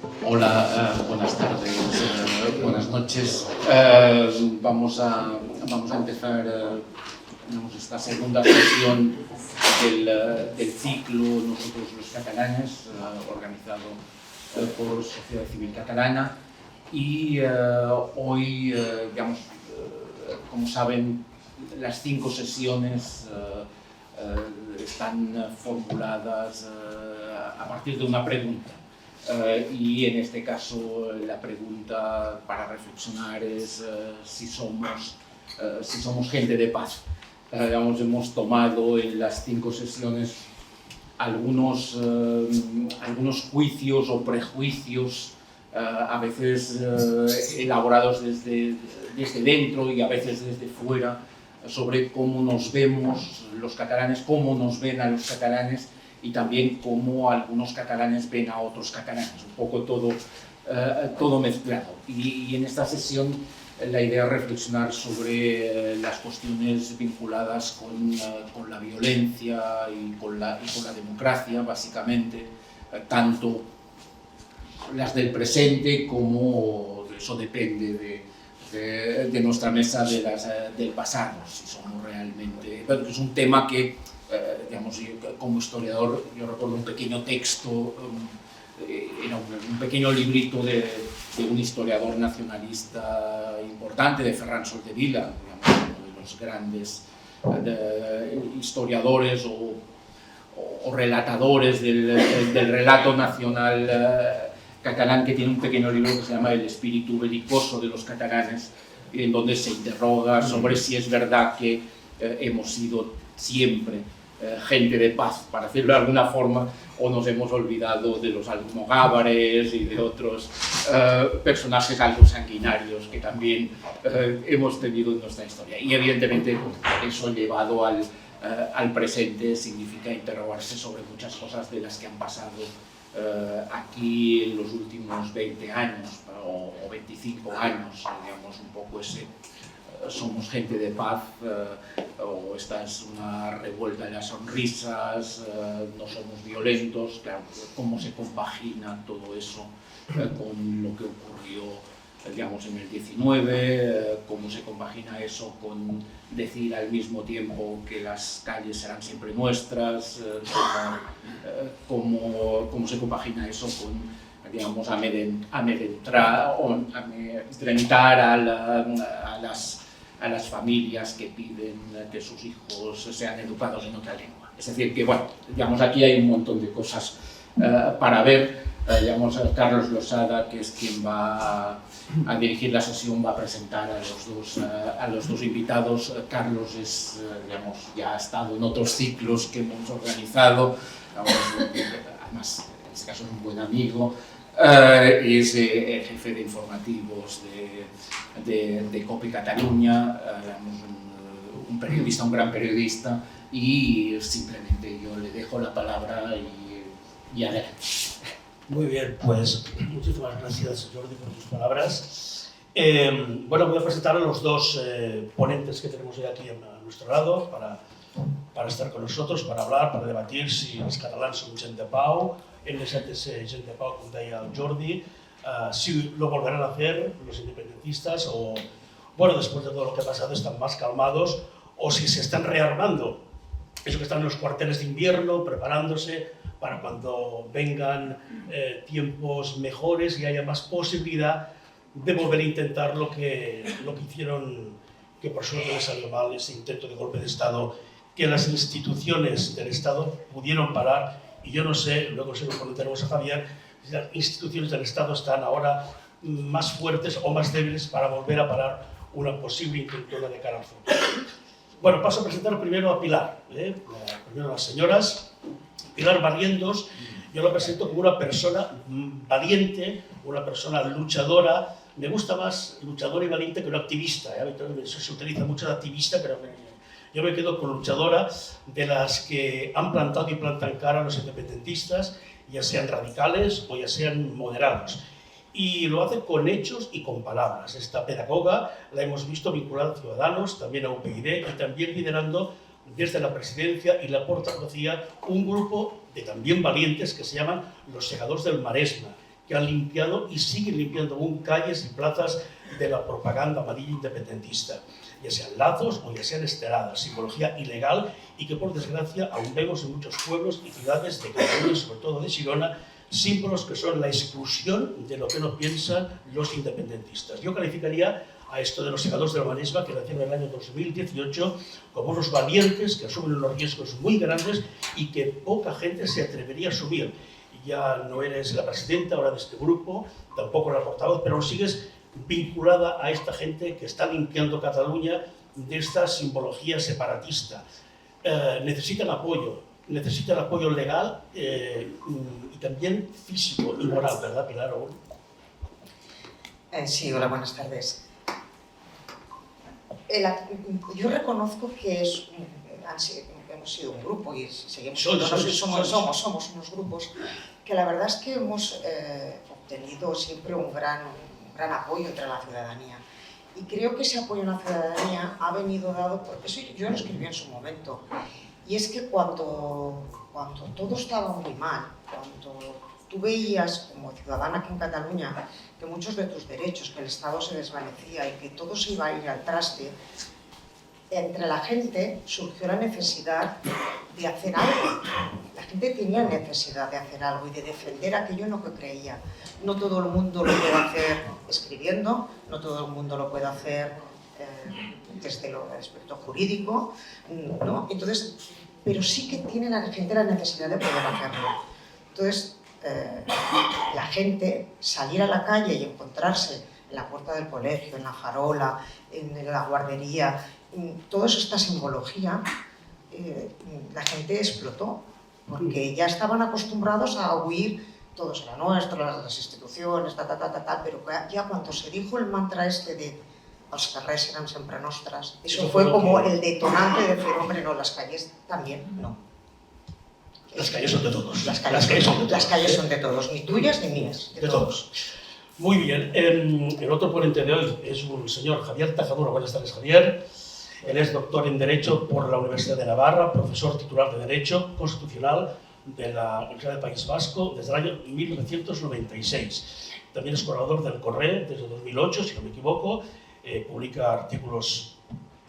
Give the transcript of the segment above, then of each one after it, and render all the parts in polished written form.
Hola, buenas tardes, buenas noches. Vamos a empezar esta segunda sesión del ciclo Nosotros los Catalanes, organizado por Sociedad Civil Catalana. Y hoy, como saben, las 5 sesiones están formuladas a partir de una pregunta. Y en este caso la pregunta para reflexionar es si somos gente de paz. Hemos tomado en las 5 sesiones algunos juicios o prejuicios, a veces elaborados desde dentro y a veces desde fuera, sobre cómo nos vemos los catalanes, cómo nos ven a los catalanes, y también cómo algunos catalanes ven a otros catalanes, un poco todo mezclado. Y en esta sesión la idea es reflexionar sobre las cuestiones vinculadas con la violencia y con la democracia, básicamente, tanto las del presente como, eso depende de nuestra mesa, del pasado, si somos realmente... Pero es un tema que, como historiador, yo recuerdo un pequeño texto, era un pequeño librito de un historiador nacionalista importante, de Ferran Soldevila, uno de los grandes historiadores o relatadores del relato nacional catalán, que tiene un pequeño libro que se llama El espíritu belicoso de los catalanes, en donde se interroga sobre si es verdad que hemos sido siempre gente de paz, para decirlo de alguna forma, o nos hemos olvidado de los almogávares y de otros personajes algo sanguinarios que también hemos tenido en nuestra historia. Y evidentemente eso llevado al presente significa interrogarse sobre muchas cosas de las que han pasado aquí en los últimos 20 años o 25 años, digamos, un poco ese somos gente de paz, o esta es una revuelta de las sonrisas, no somos violentos. Claro, cómo se compagina todo eso con lo que ocurrió, digamos, en el 19, cómo se compagina eso con decir al mismo tiempo que las calles serán siempre nuestras, cómo se compagina eso con, digamos, amedrentar a las familias que piden que sus hijos sean educados en otra lengua. Es decir, que, bueno, digamos, aquí hay un montón de cosas para ver. Digamos, Carlos Losada, que es quien va a dirigir la sesión, va a presentar a los dos invitados. Carlos es, digamos, ya ha estado en otros ciclos que hemos organizado, además, en este caso es un buen amigo. Es el jefe de informativos de COPE Catalunya, un periodista, un gran periodista, y simplemente yo le dejo la palabra y adelante. Muy bien, pues muchísimas gracias, Jordi, por tus palabras. Bueno, voy a presentar a los dos ponentes que tenemos hoy aquí a nuestro lado para estar con nosotros, para hablar, para debatir si els catalans són gent de pau, hem deixat de ser gent de pau, com deia el Jordi, si lo volverán a hacer los independentistas o, bueno, después de todo lo que ha pasado, están más calmados, o si se están rearmando, eso que están en los cuarteles de invierno, preparándose para cuando vengan tiempos mejores y haya más posibilidad de volver a intentar lo que hicieron, que por suerte les salió mal, ese intento de golpe de Estado, que las instituciones del Estado pudieron parar. Y yo no sé, luego se lo comentaremos a Javier, si las instituciones del Estado están ahora más fuertes o más débiles para volver a parar una posible intentona de cara al futuro. Bueno, paso a presentar primero a Pilar, primero a las señoras. Pilar Barrientos, yo la presento como una persona valiente, una persona luchadora. Me gusta más luchadora y valiente que una activista. Eso se utiliza mucho de activista, pero yo me quedo con luchadora, de las que han plantado y plantan cara a los independentistas, ya sean radicales o ya sean moderados. Y lo hace con hechos y con palabras. Esta pedagoga la hemos visto vinculada a Ciudadanos, también a UPyD, y también liderando desde la presidencia y la portavocía un grupo de también valientes que se llaman los Segadors del Maresme, que que han limpiado y siguen limpiando aún calles y plazas de la propaganda amarilla independentista, ya sean lazos o ya sean esteladas, simbología ilegal y que por desgracia aún vemos en muchos pueblos y ciudades de Cataluña, sobre todo de Girona, símbolos que son la exclusión de lo que no piensan los independentistas. Yo calificaría a esto de los segadors de la Maresma, que nacieron en el año 2018, como unos valientes que asumen unos riesgos muy grandes y que poca gente se atrevería a asumir. Ya no eres la presidenta ahora de este grupo, tampoco la portavoz, pero sigues vinculada a esta gente que está limpiando Cataluña de esta simbología separatista. Necesitan apoyo legal y también físico y moral, ¿verdad, Pilar? Sí, hola, buenas tardes. Yo reconozco que hemos sido un grupo y seguimos somos unos grupos que la verdad es que hemos obtenido siempre un gran apoyo entre la ciudadanía. Y creo que ese apoyo en la ciudadanía ha venido dado, porque eso yo lo escribí en su momento, y es que cuando todo estaba muy mal, cuando tú veías como ciudadana aquí en Cataluña que muchos de tus derechos, que el Estado se desvanecía y que todo se iba a ir al traste, entre la gente surgió la necesidad de hacer algo. La gente tenía necesidad de hacer algo y de defender aquello en lo que creía. No todo el mundo lo puede hacer escribiendo, no todo el mundo lo puede hacer desde el aspecto jurídico, ¿no? Entonces, pero sí que tiene la gente la necesidad de poder hacerlo. Entonces, la gente salir a la calle y encontrarse en la puerta del colegio, en la farola, en la guardería, toda esta simbología, la gente explotó, porque ya estaban acostumbrados a oír todo será nuestro, las instituciones, pero ya cuando se dijo el mantra este de els carrers seran sempre nostres, eso fue como el detonante de decir, hombre, no, las calles también, no. Las calles son de todos. Las calles son de todos, ni tuyas ni mías. De todos. Muy bien. El otro ponente de hoy es un señor Javier Tajadura. Buenas tardes, Javier. Él es doctor en Derecho por la Universidad de Navarra, profesor titular de Derecho Constitucional de la Universidad del País Vasco desde el año 1996. También es colaborador del Correo desde 2008, si no me equivoco. Publica artículos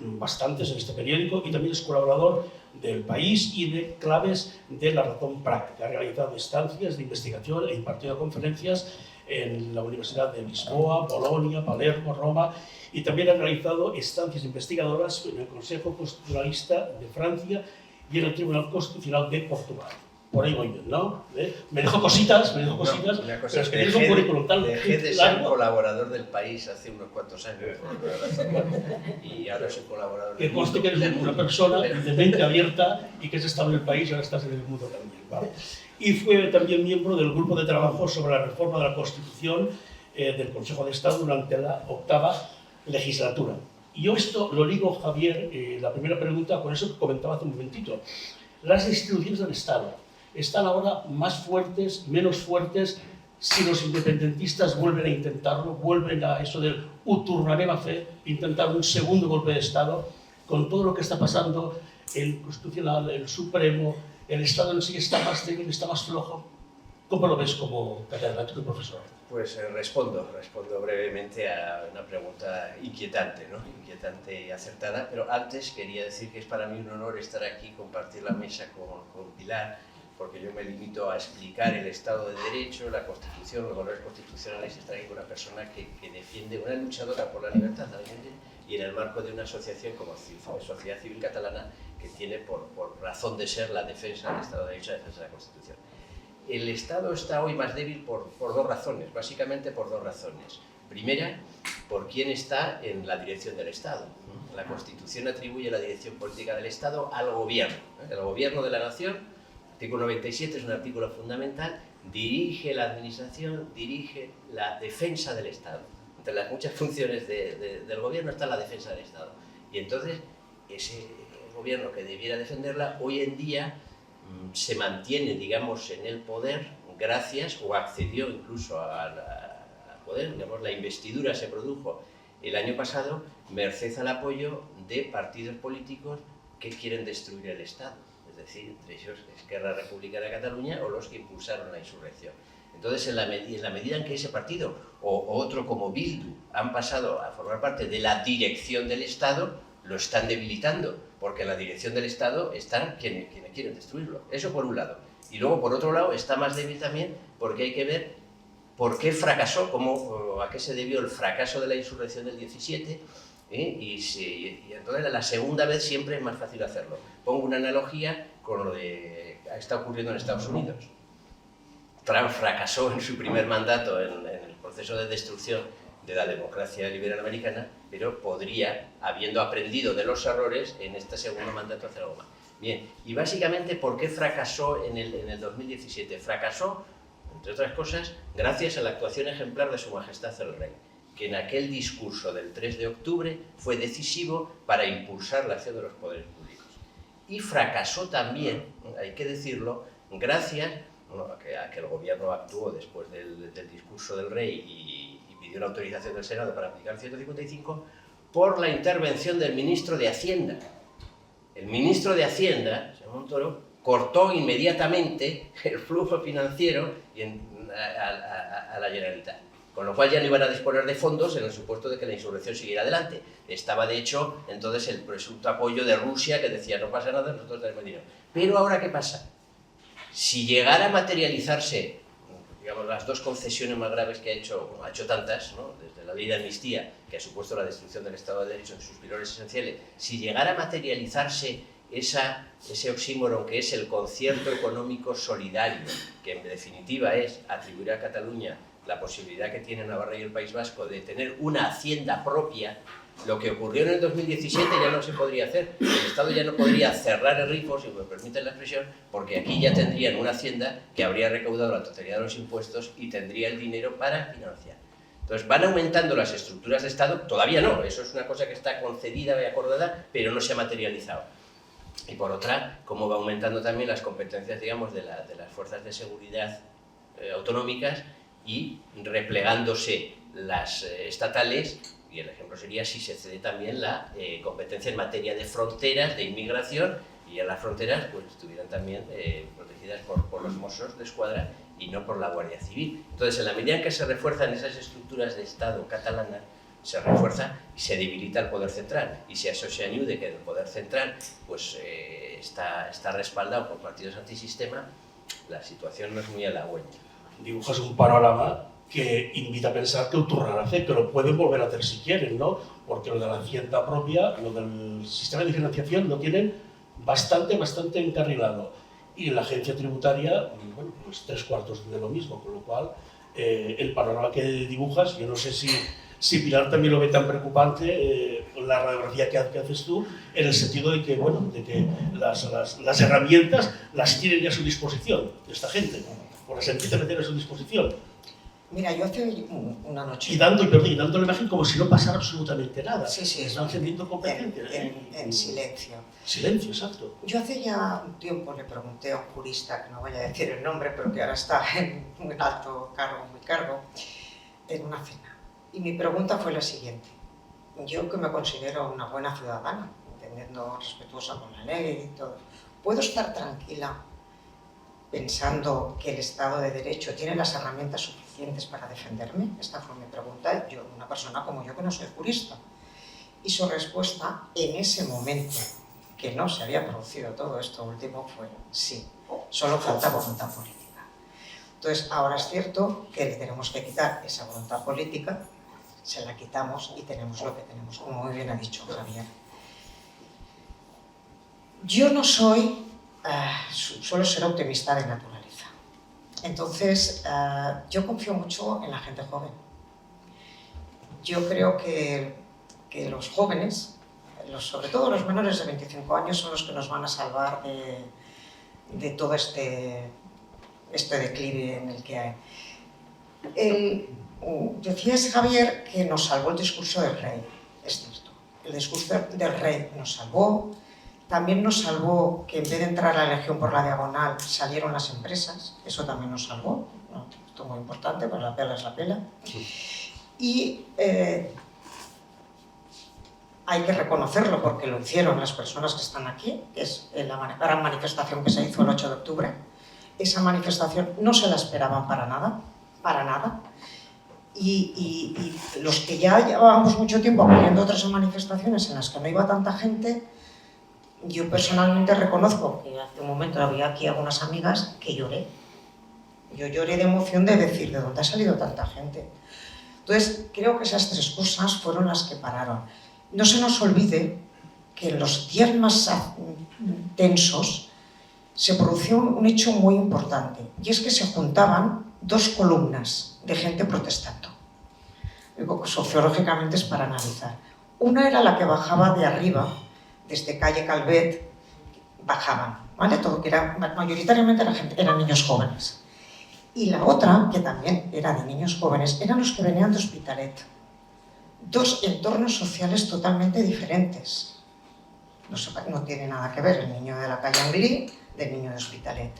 bastantes en este periódico y también es colaborador del País y de Claves de la Razón Práctica. Ha realizado estancias de investigación e impartido conferencias en la Universidad de Lisboa, Bolonia, Palermo, Roma, y también ha realizado estancias investigadoras en el Consejo Constitucionalista de Francia y en el Tribunal Constitucional de Portugal. Por ahí voy bien, ¿no? Me dejo cositas, una cosa, pero es que tienes un currículum tan dejé de ser colaborador del País hace unos cuantos años, y ahora soy colaborador del que conste que eres una persona de mente abierta y que has estado en el País y ahora estás en el mundo también, ¿vale? Y fue también miembro del grupo de trabajo sobre la reforma de la Constitución del Consejo de Estado durante la 8ª legislatura. Y yo esto lo ligo, Javier, la primera pregunta, con eso que comentaba hace un momentito. Las instituciones del Estado están ahora más fuertes, menos fuertes, si los independentistas vuelven a intentarlo, vuelven a eso del ho tornarem a fer, intentar un segundo golpe de Estado, con todo lo que está pasando, el Constitucional, el Supremo, el Estado en sí está más débil, está más flojo. ¿Cómo lo ves como catedrático y profesor? Pues respondo brevemente a una pregunta inquietante, ¿no? Inquietante y acertada, pero antes quería decir que es para mí un honor estar aquí, compartir la mesa con Pilar, porque yo me limito a explicar el Estado de Derecho, la Constitución, los valores constitucionales, y estar aquí con una persona que defiende, una luchadora por la libertad y en el marco de una asociación como Sociedad Civil Catalana que tiene por razón de ser la defensa del Estado de Derecho, la defensa de la Constitución. El Estado está hoy más débil por dos razones, básicamente por dos razones. Primera, por quién está en la dirección del Estado. La Constitución atribuye la dirección política del Estado al gobierno, el gobierno de la nación. El artículo 97 es un artículo fundamental, dirige la administración, dirige la defensa del Estado. Entre las muchas funciones del gobierno está la defensa del Estado. Y entonces, ese gobierno que debiera defenderla, hoy en día se mantiene, digamos, en el poder gracias, o accedió incluso al poder, digamos, la investidura se produjo el año pasado, merced al apoyo de partidos políticos que quieren destruir el Estado. Es decir, entre ellos Esquerra Republicana de Cataluña o los que impulsaron la insurrección. Entonces, en la medida en que ese partido o otro como Bildu han pasado a formar parte de la dirección del Estado, lo están debilitando, porque en la dirección del Estado están quienes quieren destruirlo. Eso por un lado. Y luego, por otro lado, está más débil también porque hay que ver por qué fracasó, a qué se debió el fracaso de la insurrección del 17, y entonces la segunda vez siempre es más fácil hacerlo. Pongo una analogía con lo que está ocurriendo en Estados Unidos. Trump fracasó en su primer mandato en el proceso de destrucción de la democracia liberal americana, pero podría, habiendo aprendido de los errores, en este segundo mandato hacer algo más. Bien, y básicamente, ¿por qué fracasó en el 2017? Fracasó, entre otras cosas, gracias a la actuación ejemplar de Su Majestad el Rey, que en aquel discurso del 3 de octubre fue decisivo para impulsar la acción de los poderes públicos. Y fracasó también, hay que decirlo, gracias a que el gobierno actuó después del discurso del Rey y pidió la autorización del Senado para aplicar el 155, por la intervención del ministro de Hacienda. El ministro de Hacienda, señor Montoro, cortó inmediatamente el flujo financiero a la Generalitat, con lo cual ya no iban a disponer de fondos en el supuesto de que la insurrección siguiera adelante. Estaba, de hecho, entonces el presunto apoyo de Rusia, que decía, no pasa nada, nosotros tenemos dinero. Pero ahora, ¿qué pasa? Si llegara a materializarse, digamos, las dos concesiones más graves que ha hecho tantas, ¿no?, desde la ley de amnistía, que ha supuesto la destrucción del Estado de Derecho en sus pilares esenciales, si llegara a materializarse ese oxímoron que es el concierto económico solidario, que en definitiva es atribuir a Cataluña la posibilidad que tiene Navarra y el País Vasco de tener una hacienda propia, lo que ocurrió en el 2017 ya no se podría hacer. El Estado ya no podría cerrar el grifo, si me permiten la expresión, porque aquí ya tendrían una hacienda que habría recaudado la totalidad de los impuestos y tendría el dinero para financiar. Entonces van aumentando las estructuras de Estado, todavía no, eso es una cosa que está concedida y acordada, pero no se ha materializado. Y por otra, cómo va aumentando también las competencias, digamos, de las fuerzas de seguridad autonómicas y replegándose las estatales. Y el ejemplo sería si se cede también la competencia en materia de fronteras, de inmigración, y en las fronteras pues estuvieran también protegidas por los Mossos de Escuadra y no por la Guardia Civil. Entonces, en la medida en que se refuerzan esas estructuras de Estado catalanas, se refuerza y se debilita el poder central. Y si a eso se añade que el poder central pues, está respaldado por partidos antisistema, la situación no es muy halagüeña. Dibujas un panorama que invita a pensar que lo tornarán a hacer, que lo pueden volver a hacer si quieren, ¿no? Porque lo de la hacienda propia, lo del sistema de financiación lo tienen bastante encarrilado. Y la agencia tributaria, bueno, pues 3/4 de lo mismo, con lo cual el panorama que dibujas, yo no sé si Pilar también lo ve tan preocupante, la radiografía que haces tú, en el sentido de que, bueno, de que las herramientas las tienen ya a su disposición, esta gente, o las empiezan a tener a su disposición. Mira, yo hace una noche... Y dando la imagen como si no pasara absolutamente nada. Sí, están cediendo competencias. En silencio. Silencio, exacto. Yo hace ya un tiempo le pregunté a un jurista, que no voy a decir el nombre, pero que ahora está en un alto cargo, muy cargo, en una cena. Y mi pregunta fue la siguiente. Yo, que me considero una buena ciudadana, entendiendo respetuosa con la ley y todo, ¿puedo estar tranquila pensando que el Estado de Derecho tiene las herramientas suficientes para defenderme? Esta fue mi pregunta, yo, una persona como yo que no soy jurista. Y su respuesta, en ese momento, que no se había producido todo esto último, fue sí, solo falta voluntad política. Entonces, ahora es cierto que le tenemos que quitar esa voluntad política, se la quitamos y tenemos lo que tenemos, como muy bien ha dicho Javier. Yo no soy... suelo ser optimista de naturaleza. Entonces, yo confío mucho en la gente joven. Yo creo que los jóvenes, sobre todo los menores de 25 años, son los que nos van a salvar de todo este declive en el que hay. Decías, Javier, que nos salvó el discurso del rey. Es cierto. El discurso del rey nos salvó. También nos salvó que en vez de entrar a la Legión por la diagonal salieron las empresas, eso también nos salvó, ¿no? Esto es muy importante, pues la pela es la pela. Y hay que reconocerlo porque lo hicieron las personas que están aquí, que es la gran manifestación que se hizo el 8 de octubre, esa manifestación no se la esperaban para nada. Y los que ya llevábamos mucho tiempo acudiendo a otras manifestaciones en las que no iba tanta gente, yo personalmente reconozco que hace un momento había aquí algunas amigas que lloré. Yo lloré de emoción de decir, ¿de dónde ha salido tanta gente? Entonces, creo que esas tres cosas fueron las que pararon. No se nos olvide que en los días más tensos se produjo un hecho muy importante, y es que se juntaban dos columnas de gente protestando. Sociológicamente es para analizar. Una era la que bajaba de arriba, desde calle Calvet, bajaban, ¿vale? Todo, que era, mayoritariamente eran niños jóvenes. Y la otra, que también era de niños jóvenes, eran los que venían de Hospitalet. Dos entornos sociales totalmente diferentes. No tiene nada que ver el niño de la calle Anglí del niño de Hospitalet.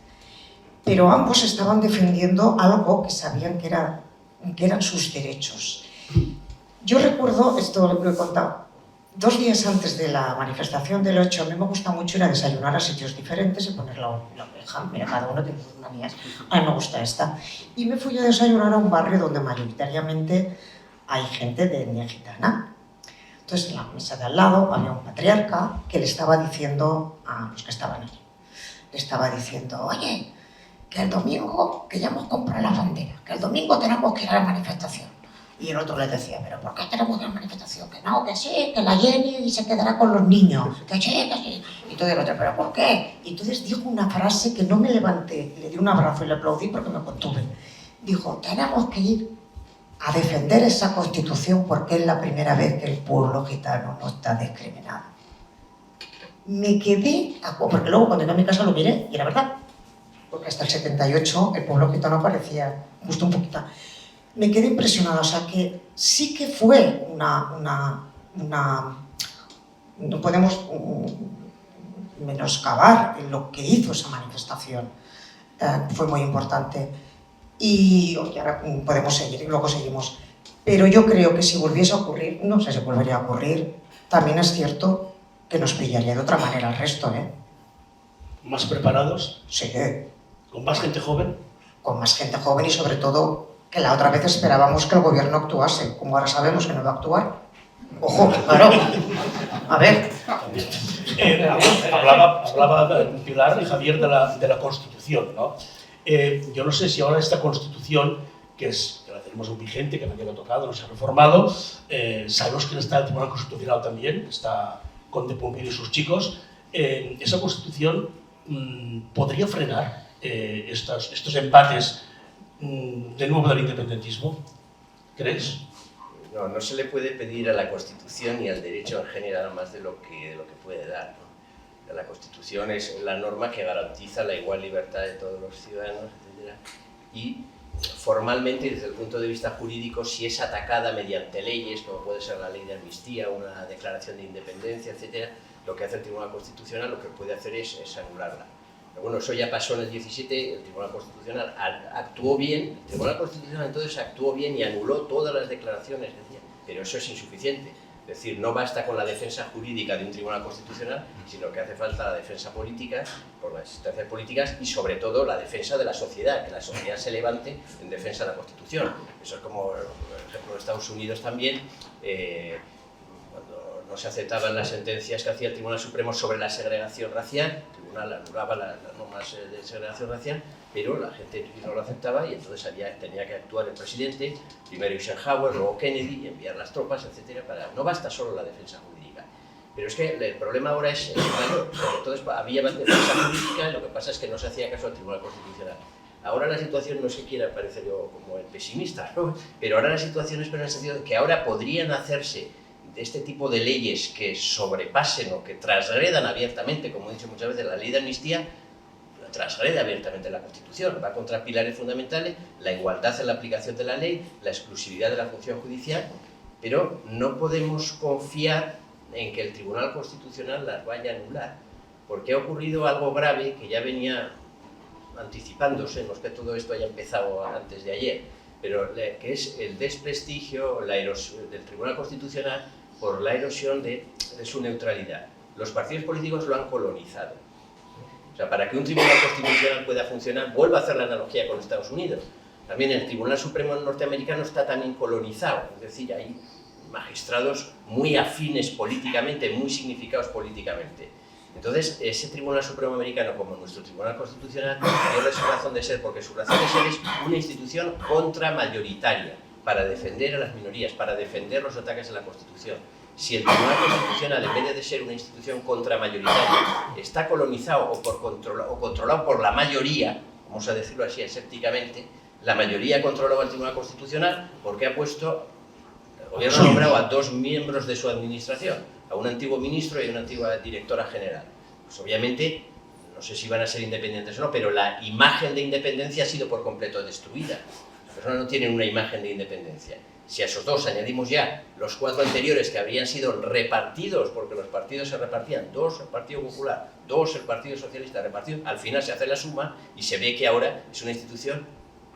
Pero ambos estaban defendiendo algo que sabían que eran sus derechos. Yo recuerdo, esto lo he contado, 2 días antes de la manifestación del 8, a mí me gusta mucho ir a desayunar a sitios diferentes y poner la oreja. Mira, cada uno tiene sus manías. A mí me gusta esta. Y me fui a desayunar a un barrio donde mayoritariamente hay gente de etnia gitana. Entonces, en la mesa de al lado había un patriarca que le estaba diciendo a los que estaban allí. Le estaba diciendo, oye, que el domingo, que ya hemos comprado la bandera, que el domingo tenemos que ir a la manifestación. Y el otro le decía, ¿pero por qué tenemos que ir a la manifestación? Que no, que sí, que la Jenny se quedará con los niños, que sí, que sí. Y todo el otro, ¿pero por qué? Y entonces dijo una frase que no me levanté, le di un abrazo y le aplaudí porque me contuve. Dijo, tenemos que ir a defender esa Constitución porque es la primera vez que el pueblo gitano no está discriminado. Me quedé, porque luego cuando llegué a mi casa lo miré y era verdad, porque hasta el 78 el pueblo gitano aparecía justo un poquito. Me quedé impresionada, o sea que sí que fue no podemos menoscabar lo que hizo esa manifestación, fue muy importante. Y ahora podemos seguir, y luego seguimos. Pero yo creo que si volviese a ocurrir, no sé si volvería a ocurrir, también es cierto que nos pillaría de otra manera el resto, ¿eh? ¿Más preparados? Sí. ¿Con más gente joven? Con más gente joven y sobre todo que la otra vez esperábamos que el gobierno actuase, como ahora sabemos que no va a actuar. Ojo, claro. A ver. Hablaba Pilar y Javier de la Constitución, ¿no? Yo no sé si ahora esta Constitución, que la tenemos vigente, que no ha tocado, no se ha reformado, sabemos quién está en el Tribunal Constitucional también, está Conde Pompín y sus chicos. ¿Esa Constitución podría frenar estos empates de nuevo del independentismo? ¿Crees? No se le puede pedir a la Constitución ni al derecho en general más de lo que puede dar, ¿no? La Constitución es la norma que garantiza la igual libertad de todos los ciudadanos, etc. Y formalmente, desde el punto de vista jurídico, si es atacada mediante leyes, como puede ser la ley de amnistía, una declaración de independencia, etc., lo que hace el Tribunal Constitucional, lo que puede hacer es anularla. Pero bueno, eso ya pasó en el 17, el Tribunal Constitucional actuó bien, el Tribunal Constitucional entonces actuó bien y anuló todas las declaraciones, pero eso es insuficiente. Es decir, no basta con la defensa jurídica de un Tribunal Constitucional, sino que hace falta la defensa política, por las instancias políticas, y sobre todo la defensa de la sociedad, que la sociedad se levante en defensa de la Constitución. Eso es como, por ejemplo, en Estados Unidos también, cuando no se aceptaban las sentencias que hacía el Tribunal Supremo sobre la segregación racial, el Tribunal anulaba las normas de segregación racial, pero la gente no lo aceptaba y entonces tenía que actuar el presidente, primero Eisenhower, luego Kennedy, y enviar las tropas, etc. No basta solo la defensa jurídica. Pero es que el problema ahora es mayor. Entonces había defensa jurídica, lo que pasa es que no se hacía caso al Tribunal Constitucional. Ahora la situación, no se quiera parecer yo como el pesimista, ¿no? Pero ahora la situación es en el sentido de que ahora podrían hacerse este tipo de leyes que sobrepasen o que transgredan abiertamente, como he dicho muchas veces, la ley de amnistía, transgrede abiertamente la Constitución, va contra pilares fundamentales, la igualdad en la aplicación de la ley, la exclusividad de la función judicial, pero no podemos confiar en que el Tribunal Constitucional las vaya a anular, porque ha ocurrido algo grave que ya venía anticipándose, no es que todo esto haya empezado antes de ayer, pero que es el desprestigio del Tribunal Constitucional por la erosión de su neutralidad. Los partidos políticos lo han colonizado. O sea, para que un tribunal constitucional pueda funcionar, vuelvo a hacer la analogía con Estados Unidos. También el Tribunal Supremo norteamericano está también colonizado, es decir, hay magistrados muy afines políticamente, muy significados políticamente. Entonces, ese Tribunal Supremo americano, como nuestro Tribunal Constitucional, tiene su razón de ser, porque su razón de ser es una institución contramayoritaria, para defender a las minorías, para defender los ataques a la Constitución. Si el Tribunal Constitucional, en vez de ser una institución contramayoritaria, está colonizado o controlado por la mayoría, vamos a decirlo así asépticamente, la mayoría controlaba el Tribunal Constitucional porque ha puesto, el gobierno ha nombrado a 2 miembros de su administración, a un antiguo ministro y a una antigua directora general. Pues obviamente, no sé si van a ser independientes o no, pero la imagen de independencia ha sido por completo destruida. Las personas no tienen una imagen de independencia. Si a esos 2 añadimos ya los 4 anteriores que habrían sido repartidos, porque los partidos se repartían, 2 el Partido Popular, 2 el Partido Socialista repartido, al final se hace la suma y se ve que ahora es una institución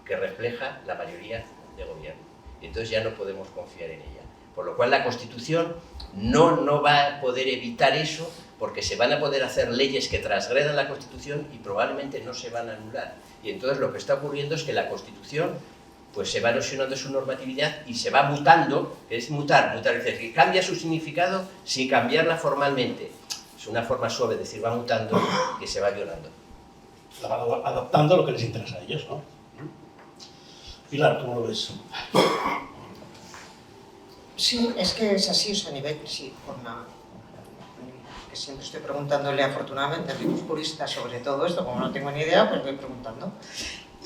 que refleja la mayoría de gobierno. Y entonces ya no podemos confiar en ella. Por lo cual la Constitución no va a poder evitar eso, porque se van a poder hacer leyes que transgredan la Constitución y probablemente no se van a anular. Y entonces lo que está ocurriendo es que la Constitución pues se va erosionando su normatividad y se va mutando, que es mutar, es decir, que cambia su significado sin cambiarla formalmente. Es una forma suave de decir, va mutando, que se va violando. La van adaptando a lo que les interesa a ellos, ¿no? Pilar, ¿cómo lo ves? Sí, es que es así, o sea, a nivel, sí, que siempre estoy preguntándole afortunadamente a mis juristas sobre todo esto, como no tengo ni idea, pues voy preguntando.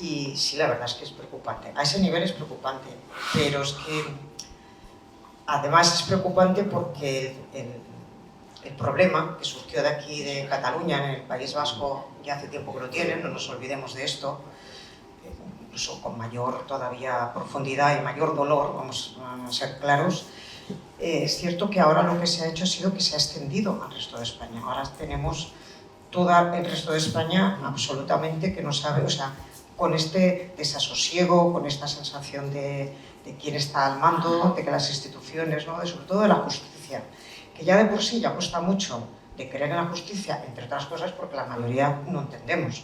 Y sí, la verdad es que es preocupante. A ese nivel es preocupante, pero es que además es preocupante porque el problema que surgió de aquí, de Cataluña, en el País Vasco, ya hace tiempo que lo tienen, no nos olvidemos de esto, incluso con mayor todavía profundidad y mayor dolor, vamos a ser claros. Es cierto que ahora lo que se ha hecho ha sido que se ha extendido al resto de España. Ahora tenemos todo el resto de España absolutamente que no sabe, o sea, con este desasosiego, con esta sensación de quién está al mando, de que las instituciones, ¿no? Sobre todo de la justicia, que ya de por sí ya cuesta mucho de creer en la justicia, entre otras cosas porque la mayoría no entendemos.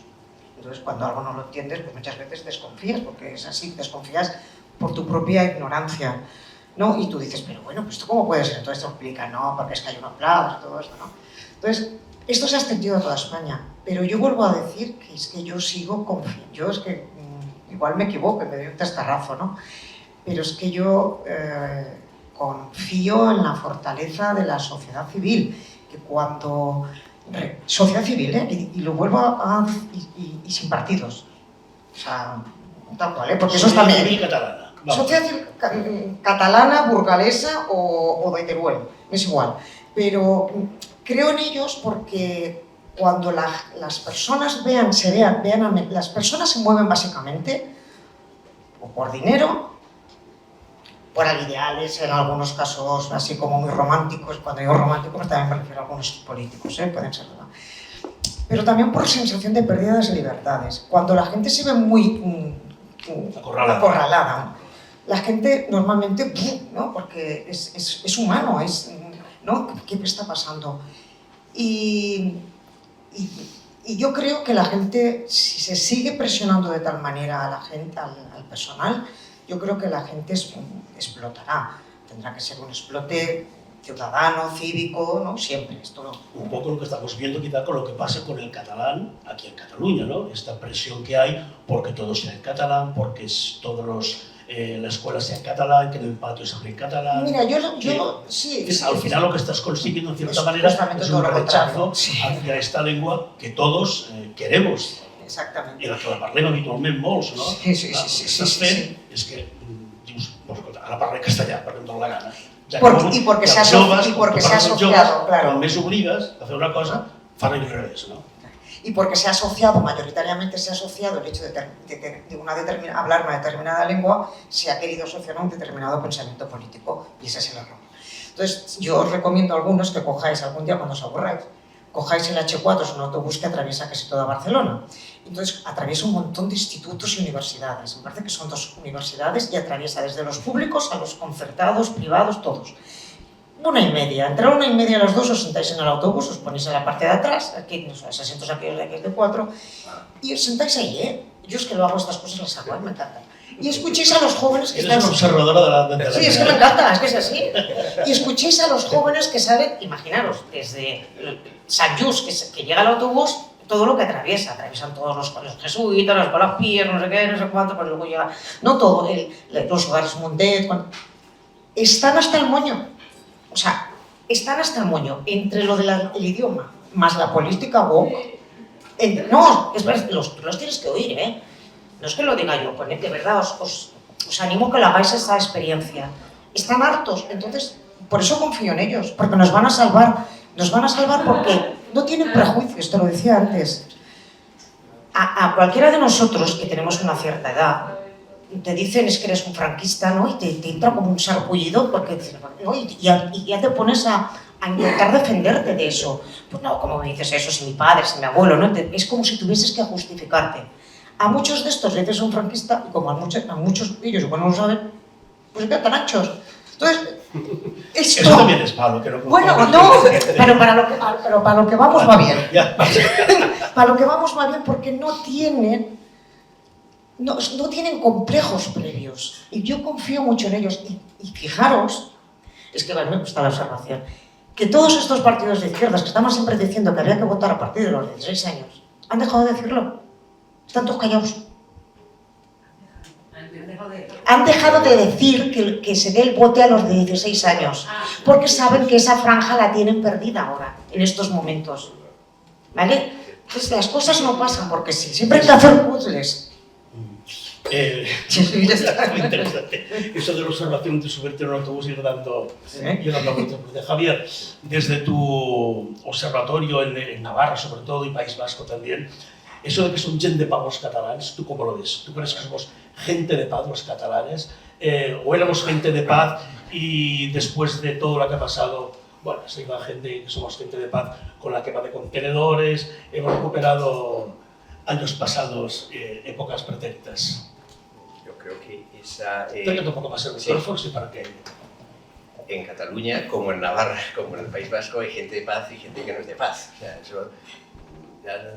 Entonces, cuando algo no lo entiendes, pues muchas veces desconfías, porque es así, desconfías por tu propia ignorancia, ¿no? Y tú dices, pero bueno, pues ¿esto cómo puede ser? Entonces te explica, no, porque es que hay unos plagas y todo esto, ¿no? Entonces, esto se ha extendido a toda España, pero yo vuelvo a decir que es que yo sigo confiando, yo es que igual me equivoco y me doy un testarrazo, ¿no? Pero es que yo confío en la fortaleza de la sociedad civil, que cuando... Sociedad civil, ¿eh? Y lo vuelvo a... y sin partidos. O sea, tal cual, ¿eh? Porque eso está bien. Civil catalana. Vamos. Sociedad civil catalana, burgalesa o de Teruel, es igual. Pero creo en ellos porque cuando las personas vean, las personas se mueven básicamente o por dinero, por ideales, en algunos casos así como muy románticos. Cuando digo románticos también me refiero a algunos políticos, pueden ser, ¿verdad? Pero también por sensación de pérdidas de libertades. Cuando la gente se ve muy acorralada, la gente normalmente, ¿no? Porque es humano, ¿no? ¿Qué está pasando? Y yo creo que la gente, si se sigue presionando de tal manera a la gente, al personal, yo creo que la gente explotará. Tendrá que ser un explote ciudadano, cívico, ¿no? Siempre. Esto Un poco lo que estamos viendo quizá con lo que pasa con el catalán aquí en Cataluña, ¿no? Esta presión que hay porque todo sea en catalán, porque la escuela sea en catalán, que en el patio se hable en catalán. Mira, yo sí. Al final lo que estás consiguiendo, en cierta manera, es un rechazo hacia esta lengua que todos queremos. Exactamente. I la que la parlem habitualment molts, no? Sí. Estàs fent és que dius, ara parlem castellà, perquè em dóna la gana. Y porque se ha asociado, claro. Quan més obligues a fer una cosa, fan al revés, no? Y porque se ha asociado, mayoritariamente se ha asociado el hecho de hablar una determinada lengua, se ha querido asociar a un determinado pensamiento político, y ese es el error. Entonces, yo os recomiendo a algunos que cojáis algún día cuando os aburráis, cojáis el H4, es un autobús que atraviesa casi toda Barcelona. Entonces, atraviesa un montón de institutos y universidades. Me parece que son 2 universidades y atraviesa desde los públicos a los concertados, privados, todos. 1:30. Entre la 1:30 y las 2 os sentáis en el autobús, os ponéis en la parte de atrás, aquí, los asientos aquellos de aquí es de 4, y os sentáis ahí, ¿eh? Yo es que lo hago estas cosas, las hago, me encanta. Y escuchéis a los jóvenes que están... Eres una observadora de la... Sí, es que me encanta, es que es así. Y escuchéis a los jóvenes que salen, imaginaros, desde Sant Just, que llega el autobús, todo lo que atraviesan todos los colegios jesuitas, las escuelas Pies, no sé qué, no sé cuánto, pero luego llega, no todo, los hogares Mundet, están hasta el moño, o sea, están hasta el moño, entre lo del idioma, más la política woke, no, es verdad, los tienes que oír, ¿eh? No es que lo diga yo, pues de verdad os animo a que lo hagáis esta experiencia. Están hartos, entonces, por eso confío en ellos, porque nos van a salvar porque no tienen prejuicios, te lo decía antes. A cualquiera de nosotros que tenemos una cierta edad, te dicen es que eres un franquista, ¿no? Y te entra como un sarpullido, porque, ¿no? y ya te pones a intentar defenderte de eso. Pues no, ¿cómo me dices eso? Si mi padre, si mi abuelo, ¿no? Es como si tuvieses que justificarte. A muchos de estos le dices un franquista, y como a muchos ellos igual no lo saben, pues se quedan tan anchos. Entonces, esto... Eso también es malo, que no... Bueno, no, pero para lo que vamos va bien. Para lo que vamos va bien porque no tienen complejos previos. Y yo confío mucho en ellos. Y fijaros, es que me gusta la observación, que todos estos partidos de izquierdas que estamos siempre diciendo que había que votar a partir de los 16 años, han dejado de decirlo. Están todos callados. Han dejado de decir que se dé el voto a los de 16 años, porque saben que esa franja la tienen perdida ahora, en estos momentos. ¿Vale? Entonces las cosas no pasan porque sí, siempre hay que hacer puzzles. Muy interesante. Eso de la observación de subirte en un autobús y ir dando vueltas. Javier, desde tu observatorio en Navarra, sobre todo, y País Vasco también, eso de que son gent de paz los catalanes, ¿tú cómo lo ves? ¿Tú crees que somos gente de paz los catalanes? ¿O éramos gente de paz y después de todo lo que ha pasado, bueno, esa imagen de que somos gente de paz con la quema de contenedores, hemos recuperado años pasados, épocas pretéritas? Yo creo que esa... un poco más el micrófono, sí, para que... En Cataluña, como en Navarra, como en el País Vasco, hay gente de paz y gente que no es de paz. O sea, eso...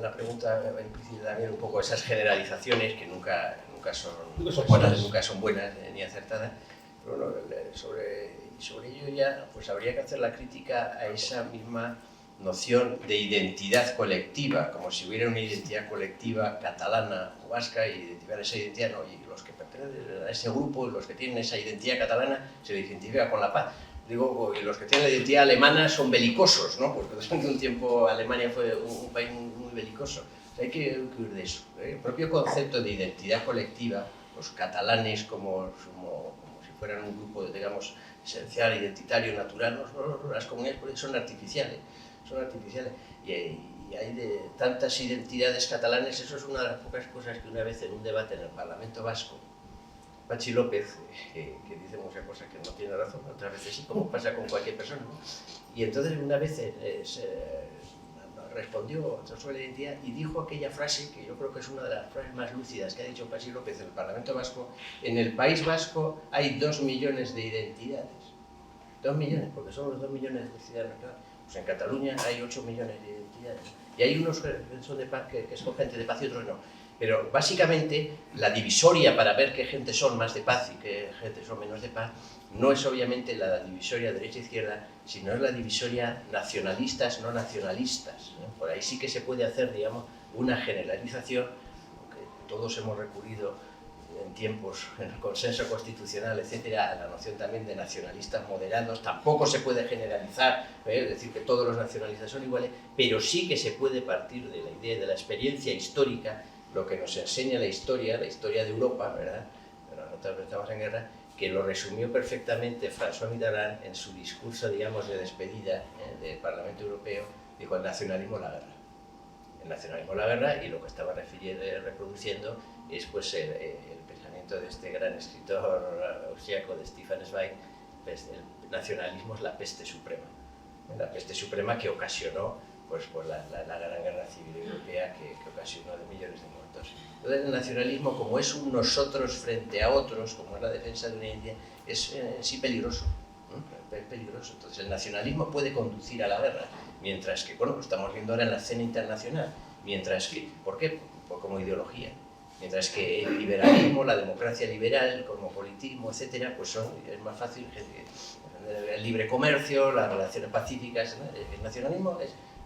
La pregunta implícita también un poco esas generalizaciones que nunca son buenas ni acertadas. Pero bueno, sobre ello ya pues habría que hacer la crítica a esa misma noción de identidad colectiva, como si hubiera una identidad colectiva catalana o vasca y identificar esa identidad, no, y los que pertenecen a ese grupo, los que tienen esa identidad catalana, se identifica con la paz. Digo, y los que tienen la identidad alemana son belicosos, ¿no? Porque durante un tiempo Alemania fue un país muy belicoso. O sea, hay que huir de eso. El propio concepto de identidad colectiva, los catalanes como si fueran un grupo, digamos, esencial, identitario, natural, las comunidades son artificiales. Y hay de tantas identidades catalanes, eso es una de las pocas cosas que una vez en un debate en el Parlamento Vasco, Patxi López, que dice muchas cosas que no tiene razón, otras veces sí, como pasa con cualquier persona, ¿no? Y entonces una vez respondió sobre la identidad y dijo aquella frase que yo creo que es una de las frases más lúcidas que ha dicho Patxi López en el Parlamento Vasco: en el País Vasco hay 2 millones de identidades. 2 millones, porque somos 2 millones de ciudadanos. Pues en Cataluña hay 8 millones de identidades. Y hay unos que son de paz, que son gente de paz y otros no. Pero básicamente la divisoria para ver qué gente son más de paz y qué gente son menos de paz no es obviamente la divisoria derecha-izquierda, sino es la divisoria nacionalistas, no nacionalistas, ¿no? Por ahí sí que se puede hacer, digamos, una generalización, aunque todos hemos recurrido en tiempos, en el consenso constitucional, etcétera, a la noción también de nacionalistas moderados. Tampoco se puede generalizar, es decir, que todos los nacionalistas son iguales, pero sí que se puede partir de la idea de la experiencia histórica, lo que nos enseña la historia de Europa, ¿verdad? Pero nosotros estamos en guerra, que lo resumió perfectamente François Mitterrand en su discurso, digamos, de despedida del Parlamento Europeo. Dijo: el nacionalismo la guerra. El nacionalismo la guerra, y lo que estaba reproduciendo es pues el pensamiento de este gran escritor austriaco, de Stefan Zweig. Pues, el nacionalismo es la peste suprema que ocasionó pues la gran guerra civil europea que ocasionó de millones de muertos. Entonces el nacionalismo, como es un nosotros frente a otros, como es la defensa de una identidad, es en sí peligroso. es peligroso. Entonces el nacionalismo puede conducir a la guerra, mientras que, bueno, lo estamos viendo ahora en la escena internacional, mientras que, ¿por qué? Pues como ideología. Mientras que el liberalismo, la democracia liberal, el cosmopolitismo, etcétera, pues es más fácil el libre comercio, las relaciones pacíficas. El nacionalismo,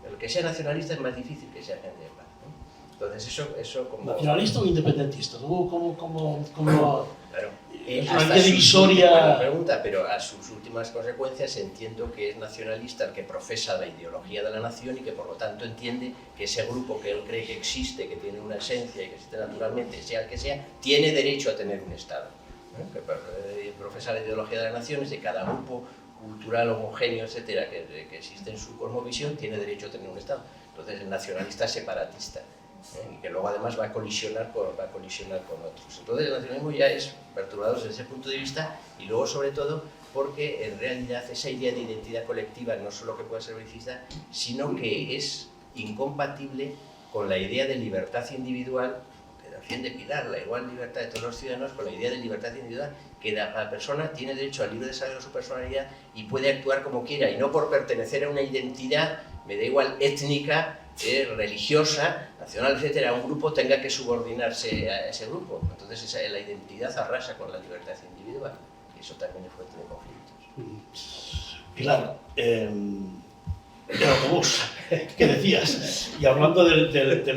el que sea nacionalista es más difícil que sea gente de paz, ¿no? Entonces eso como... ¿Nacionalista o independentista? ¿Cómo Claro. es una línea divisoria? Buena pregunta, pero a sus últimas consecuencias entiendo que es nacionalista el que profesa la ideología de la nación y que por lo tanto entiende que ese grupo que él cree que existe, que tiene una esencia y que existe naturalmente, sea el que sea, tiene derecho a tener un Estado, ¿no? Que profesa la ideología de la nación es de cada grupo cultural, homogéneo, etcétera, que existe en su cosmovisión, tiene derecho a tener un Estado. Entonces el nacionalista es separatista. Y que luego además va a colisionar con otros. Entonces el nacionalismo ya es perturbador desde ese punto de vista y luego sobre todo porque en realidad esa idea de identidad colectiva no solo que puede ser beneficiosa, sino que es incompatible con la idea de libertad individual que defiende Pilar, la igual libertad de todos los ciudadanos, con la idea de libertad individual que la persona tiene derecho al libre desarrollo de su personalidad y puede actuar como quiera y no por pertenecer a una identidad, me da igual, étnica, religiosa, nacional, etcétera, un grupo tenga que subordinarse a ese grupo. Entonces la identidad arrasa con la libertad individual y eso también es fuente de conflictos. Pilar, el autobús, ¿qué decías? I hablando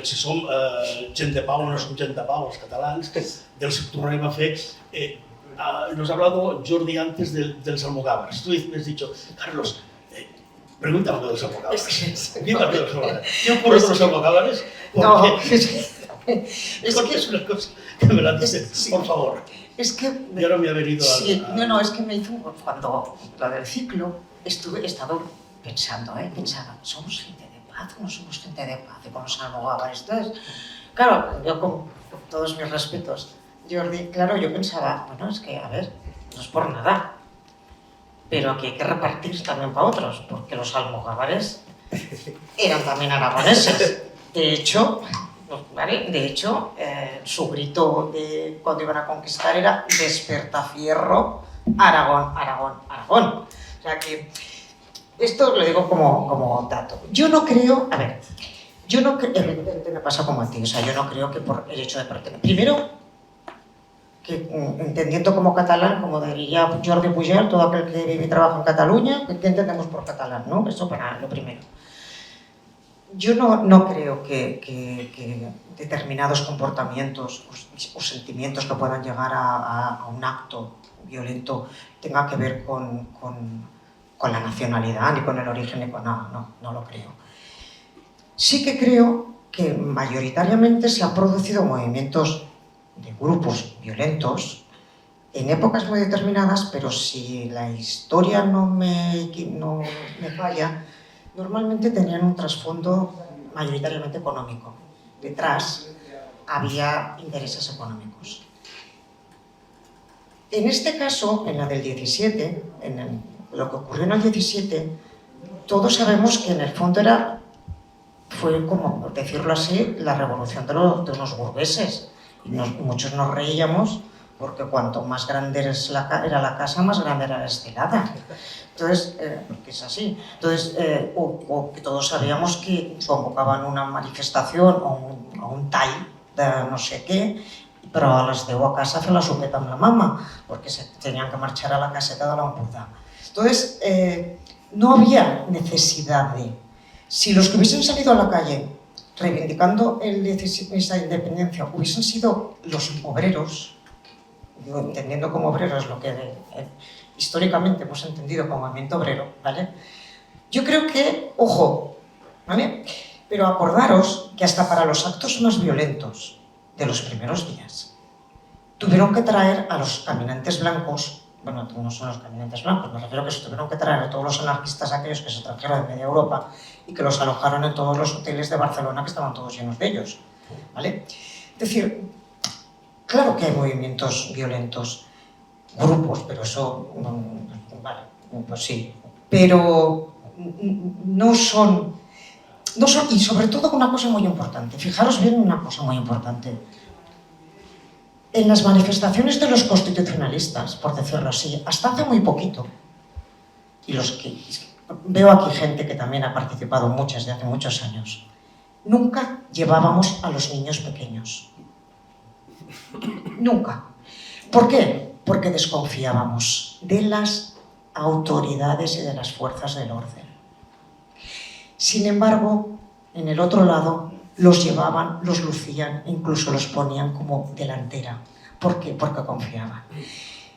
si som gent de pau o no som gent de pau, els catalans, del que tornarem a fer, nos ha hablado Jordi antes dels almogávares. Tú me has dicho, Carlos, pregúntame de los almogávares. Pregúntame de los almogávares. ¿Qué ocurre con los almogávares? No, Porque es una cosa que me la dices, por favor. Es que... Y ahora me ha venido sí, no, es que me hizo... Cuando lo del ciclo, he estado pensando, pensaba, ¿somos gente de paz o no somos gente de paz? Y con los almogávares. Entonces, claro, yo con todos mis respetos, Jordi, claro, yo pensaba, bueno, es que, a ver, no es por nada, pero que hay que repartir también para otros, porque los almogávares eran también aragoneses. De hecho, ¿vale? Su grito de cuando iban a conquistar era «Despertafierro, Aragón, Aragón, Aragón». O sea que esto lo digo como dato. Yo no creo, a ver, evidentemente me pasa como a ti, o sea, yo no creo que por el hecho de pertenecer. Primero, que entendiendo como catalán, como diría Jordi Pujol, todo aquel que vive y trabaja en Cataluña, ¿qué entendemos por catalán? ¿No? Eso para lo primero. Yo no creo que determinados comportamientos o sentimientos que puedan llegar a un acto violento tengan que ver con la nacionalidad, ni con el origen, ni con nada. No lo creo. Sí que creo que mayoritariamente se han producido movimientos de grupos violentos en épocas muy determinadas, pero si la historia no me falla, normalmente tenían un trasfondo mayoritariamente económico. Detrás había intereses económicos. En este caso, en la del 17, lo que ocurrió en el 17, todos sabemos que en el fondo fue como, por decirlo así, la revolución de los burgueses. Y muchos nos reíamos porque cuanto más grande era la casa, más grande era la estelada. Entonces, porque es así. Entonces, o que todos sabíamos que convocaban una manifestación o un tall de no sé qué, però a les 10 a casa fer la sopeta amb la mama, porque se tenían que marchar a la caseta de l'Empordà. Entonces, no había necesidad de... Si los que hubiesen salido a la calle reivindicando esa independencia hubiesen sido los obreros, digo, entendiendo como obreros lo que históricamente hemos entendido como movimiento obrero, ¿vale? Yo creo que, ojo, ¿vale? Pero acordaros que hasta para los actos más violentos de los primeros días tuvieron que traer a los caminantes blancos, bueno, no son los caminantes blancos, me refiero a que se tuvieron que traer a todos los anarquistas aquellos que se trajeron de media Europa y que los alojaron en todos los hoteles de Barcelona, que estaban todos llenos de ellos, ¿vale? Es decir, claro que hay movimientos violentos, grupos, pero eso, vale, pues sí, pero no son, y sobre todo una cosa muy importante, fijaros bien una cosa muy importante, en las manifestaciones de los constitucionalistas, por decirlo así, hasta hace muy poquito, y los que... Veo aquí gente que también ha participado muchas de hace muchos años. Nunca llevábamos a los niños pequeños. Nunca. ¿Por qué? Porque desconfiábamos de las autoridades y de las fuerzas del orden. Sin embargo, en el otro lado, los llevaban, los lucían, incluso los ponían como delantera. ¿Por qué? Porque confiaban.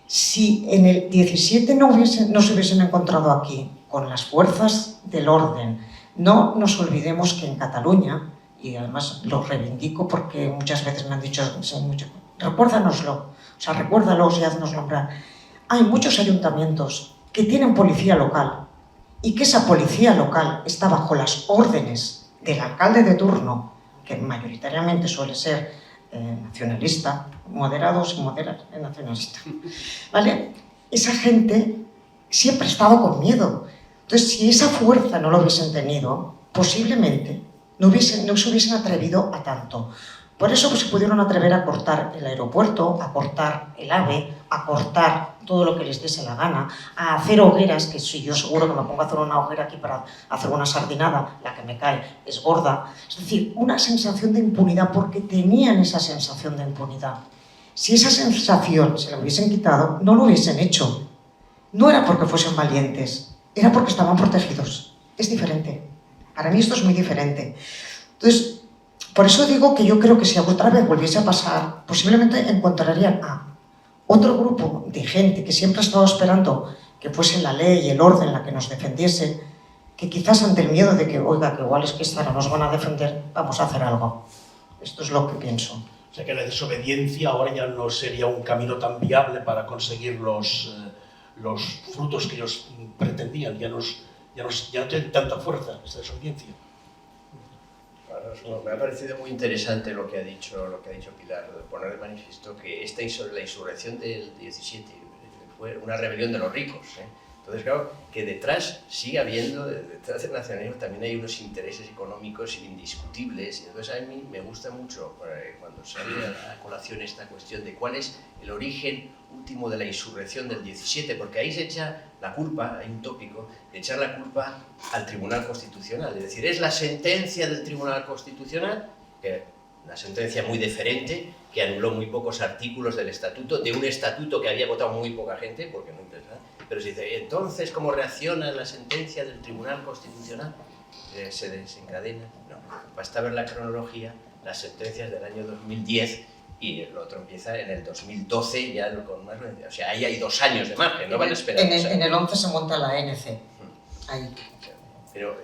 Si en el 17 no se hubiesen encontrado aquí con las fuerzas del orden, no nos olvidemos que en Cataluña, y además lo reivindico porque muchas veces me han dicho, recuérdanoslo, o sea, recuérdalos y haznos nombrar. Hay muchos ayuntamientos que tienen policía local y que esa policía local está bajo las órdenes del alcalde de turno, que mayoritariamente suele ser nacionalista, moderados y moderados, nacionalista, ¿vale? Esa gente siempre ha estado con miedo. Entonces, si esa fuerza no lo hubiesen tenido, posiblemente no se hubiesen atrevido a tanto. Por eso pues, se pudieron atrever a cortar el aeropuerto, a cortar el AVE, a cortar todo lo que les diese la gana, a hacer hogueras, que si yo seguro que me pongo a hacer una hoguera aquí para hacer una sardinada, la que me cae es gorda. Es decir, una sensación de impunidad, porque tenían esa sensación de impunidad. Si esa sensación se la hubiesen quitado, no lo hubiesen hecho. No era porque fuesen valientes, era porque estaban protegidos. Es diferente. Para mí esto es muy diferente. Entonces, por eso digo que yo creo que si otra vez volviese a pasar, posiblemente encontrarían a otro grupo de gente que siempre ha estado esperando que fuese la ley y el orden la que nos defendiese, que quizás ante el miedo de que, oiga, que igual es que esta no nos van a defender, vamos a hacer algo. Esto es lo que pienso. O sea que la desobediencia ahora ya no sería un camino tan viable para conseguir los frutos que ellos pretendían, ya no tienen tanta fuerza esta desobediencia. Me ha parecido muy interesante lo que ha dicho Pilar, poner de manifiesto que la insurrección del 17 fue una rebelión de los ricos. Entonces, claro, que detrás sigue habiendo, detrás del nacionalismo también hay unos intereses económicos indiscutibles. Y entonces a mí me gusta mucho cuando sale a colación esta cuestión de cuál es el origen último de la insurrección del 17, porque ahí se echa la culpa, hay un tópico, de echar la culpa al Tribunal Constitucional. Es decir, es la sentencia del Tribunal Constitucional, una sentencia muy deferente, que anuló muy pocos artículos del estatuto, de un estatuto que había votado muy poca gente, porque no interesa. Pero se dice, entonces, ¿cómo reacciona la sentencia del Tribunal Constitucional? Se desencadena. No, basta ver la cronología, las sentencias del año 2010, y el otro empieza en el 2012, ya con más... O sea, ahí hay 2 años de margen, no van a esperar. En el 11 se monta la ANC. Ahí. Pero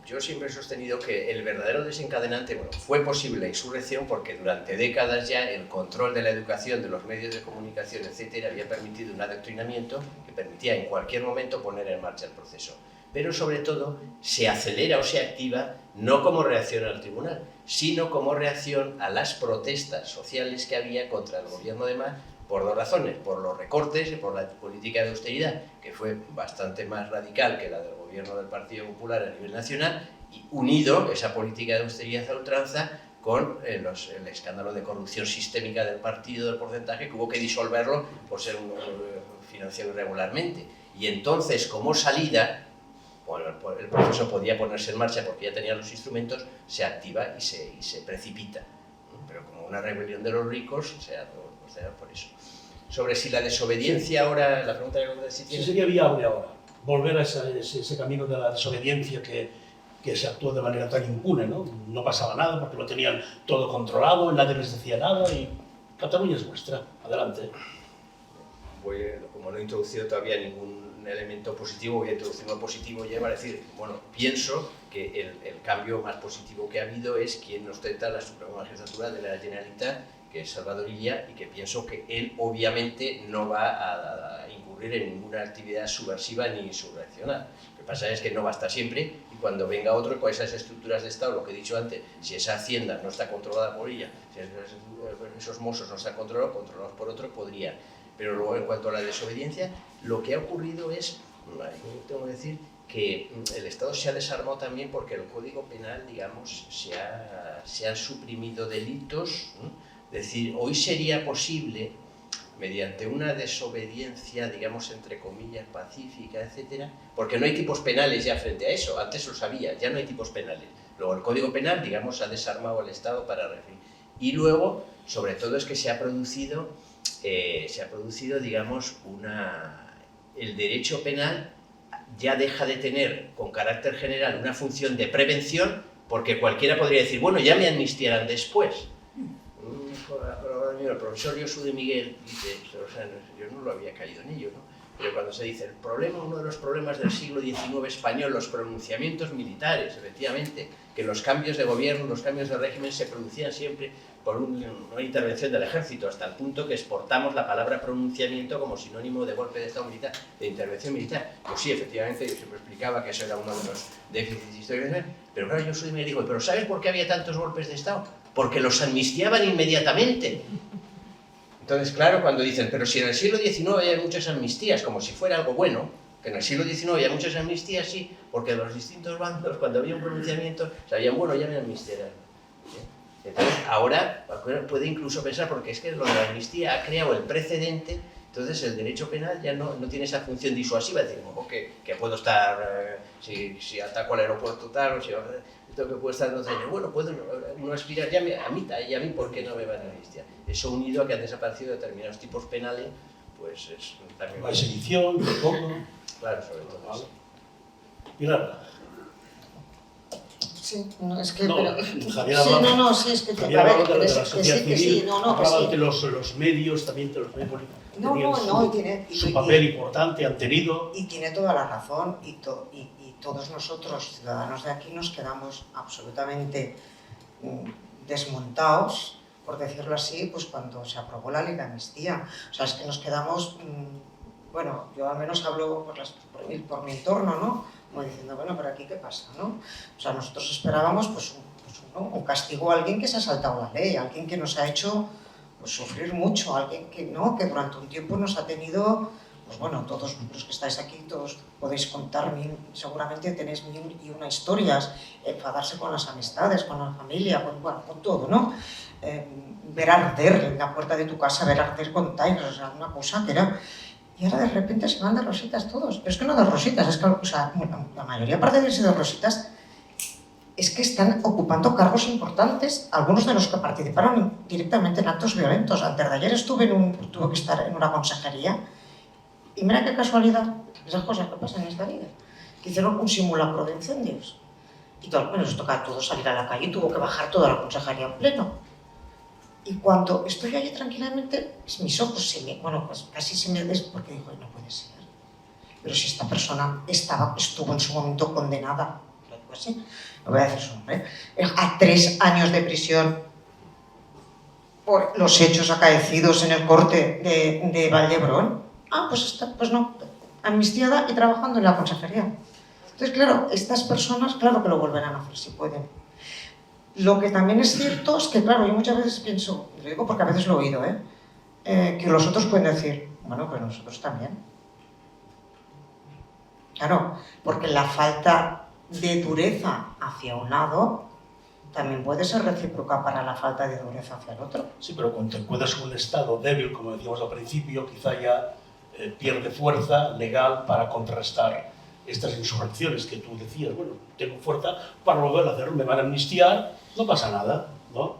yo siempre he sostenido que el verdadero desencadenante, bueno, fue posible la insurrección porque durante décadas ya el control de la educación, de los medios de comunicación, etcétera, había permitido un adoctrinamiento que permitía en cualquier momento poner en marcha el proceso. Pero sobre todo se acelera o se activa no como reacción al tribunal, sino como reacción a las protestas sociales que había contra el gobierno de Mas, por 2 razones, por los recortes y por la política de austeridad, que fue bastante más radical que la del gobierno del Partido Popular a nivel nacional, y unido esa política de austeridad a ultranza con el escándalo de corrupción sistémica del partido del porcentaje, que hubo que disolverlo por ser financiado irregularmente. Y entonces, como salida, bueno, el proceso podía ponerse en marcha porque ya tenía los instrumentos, se activa y se precipita. Pero como una rebelión de los ricos, o sea por eso. Sobre si la desobediencia ahora, la pregunta que si tiene... Sí, sería viable ahora volver a ese camino de la desobediencia que se actuó de manera tan impune, ¿no? No pasaba nada porque lo tenían todo controlado, nadie les decía nada y Cataluña es nuestra. Adelante. Como no he introducido todavía ningún elemento positivo, voy a introducir uno positivo ya para decir, bueno, pienso que el cambio más positivo que ha habido es quien ostenta la Suprema Magistratura de la Generalitat, que es Salvador Illa, y que pienso que él obviamente no va a incurrir en ninguna actividad subversiva ni insurreccional. Lo que pasa es que no va a estar siempre, y cuando venga otro con esas estructuras de Estado, lo que he dicho antes, si esa hacienda no está controlada por ella, si esos mozos no están controlados por otro, podrían. Pero luego, en cuanto a la desobediencia, lo que ha ocurrido es, tengo que decir, que el Estado se ha desarmado también porque el Código Penal, digamos, se han suprimido delitos. Es decir, hoy sería posible mediante una desobediencia, digamos, entre comillas, pacífica, etcétera, porque no hay tipos penales ya frente a eso, antes lo sabía, ya no hay tipos penales. Luego el Código Penal, digamos, ha desarmado al Estado para referir. Y luego, sobre todo, es que se ha producido, digamos, el derecho penal ya deja de tener, con carácter general, una función de prevención, porque cualquiera podría decir, bueno, ya me amnistiarán después. El profesor Josu de Miguel dice, o sea, yo no lo había caído en ello, ¿no? Pero cuando se dice, uno de los problemas del siglo XIX español, los pronunciamientos militares, efectivamente, que los cambios de gobierno, los cambios de régimen se producían siempre por una intervención del ejército, hasta el punto que exportamos la palabra pronunciamiento como sinónimo de golpe de Estado militar, de intervención militar. Pues sí, efectivamente, yo siempre explicaba que eso era uno de los déficits históricos, pero claro, yo soy me digo, ¿pero sabes por qué había tantos golpes de Estado? Porque los amnistiaban inmediatamente. Entonces, claro, cuando dicen, pero si en el siglo XIX hay muchas amnistías, como si fuera algo bueno, que en el siglo XIX hay muchas amnistías, sí, porque los distintos bandos, cuando había un pronunciamiento, sabían, bueno, ya me amnistiarán. Entonces, ahora puede incluso pensar, porque es que lo de la amnistía ha creado el precedente, entonces el derecho penal ya no tiene esa función disuasiva, es decir, que puedo estar, si ataco al aeropuerto tal, o si tengo que puedo estar en otro año, bueno, puedo no aspirar ya a mí, ¿por qué no me van a amnistiar? Eso unido a que han desaparecido determinados tipos penales, pues es también... La sedición, todo. Claro, sobre todo. Vale. Pilar. Sí, no, es que... No, pero, Javier sí, hablaba, no, sí, es que... Javier hablaba de la sociedad que civil, sí, no, que hablaba sí. de los medios, también de los medios políticos. No, y tiene... Su papel importante, han tenido... Y tiene toda la razón, y todos nosotros, ciudadanos de aquí, nos quedamos absolutamente desmontados, por decirlo así, pues cuando se aprobó la ley de amnistía. O sea, es que nos quedamos... bueno, yo al menos hablo por mi entorno, ¿no? Como diciendo, bueno, pero aquí ¿qué pasa, no? O sea, nosotros esperábamos pues un castigo a alguien que se ha saltado la ley, alguien que nos ha hecho pues, sufrir mucho, alguien que durante un tiempo nos ha tenido, pues bueno, todos los que estáis aquí, todos podéis contar, seguramente tenéis mil y una historias, enfadarse con las amistades, con la familia, con todo, ¿no? Ver arder en la puerta de tu casa, ver arder containers, o sea, una cosa que era... Y ahora de repente se van de rositas todos. Pero es que no de rositas, es que o sea, la mayoría parte de irse de rositas es que están ocupando cargos importantes, algunos de los que participaron directamente en actos violentos. Antes de ayer tuve que estar en una consejería y mira qué casualidad, esas cosas que pasan en esta vida, que hicieron un simulacro de incendios. Y bueno, les toca a todos salir a la calle y tuvo que bajar toda la consejería en pleno. Y cuando estoy allí tranquilamente, mis ojos pues casi se me porque digo, no puede ser. Pero si esta persona estuvo en su momento condenada, lo digo así, no voy a decir su nombre, a 3 años de prisión por los hechos acaecidos en el corte de Vallebrón, pues no, amnistiada y trabajando en la consejería. Entonces, claro, estas personas, claro que lo volverán a hacer si pueden. Lo que también es cierto es que, claro, yo muchas veces pienso, lo digo porque a veces lo he oído, que los otros pueden decir, bueno, pues nosotros también. Claro, porque la falta de dureza hacia un lado también puede ser recíproca para la falta de dureza hacia el otro. Sí, pero cuando te encuentras en un estado débil, como decíamos al principio, quizá ya pierde fuerza legal para contrarrestar estas insurrecciones que tú decías. Bueno, tengo fuerza para volver a hacerlo, me van a amnistiar, no pasa nada, ¿no?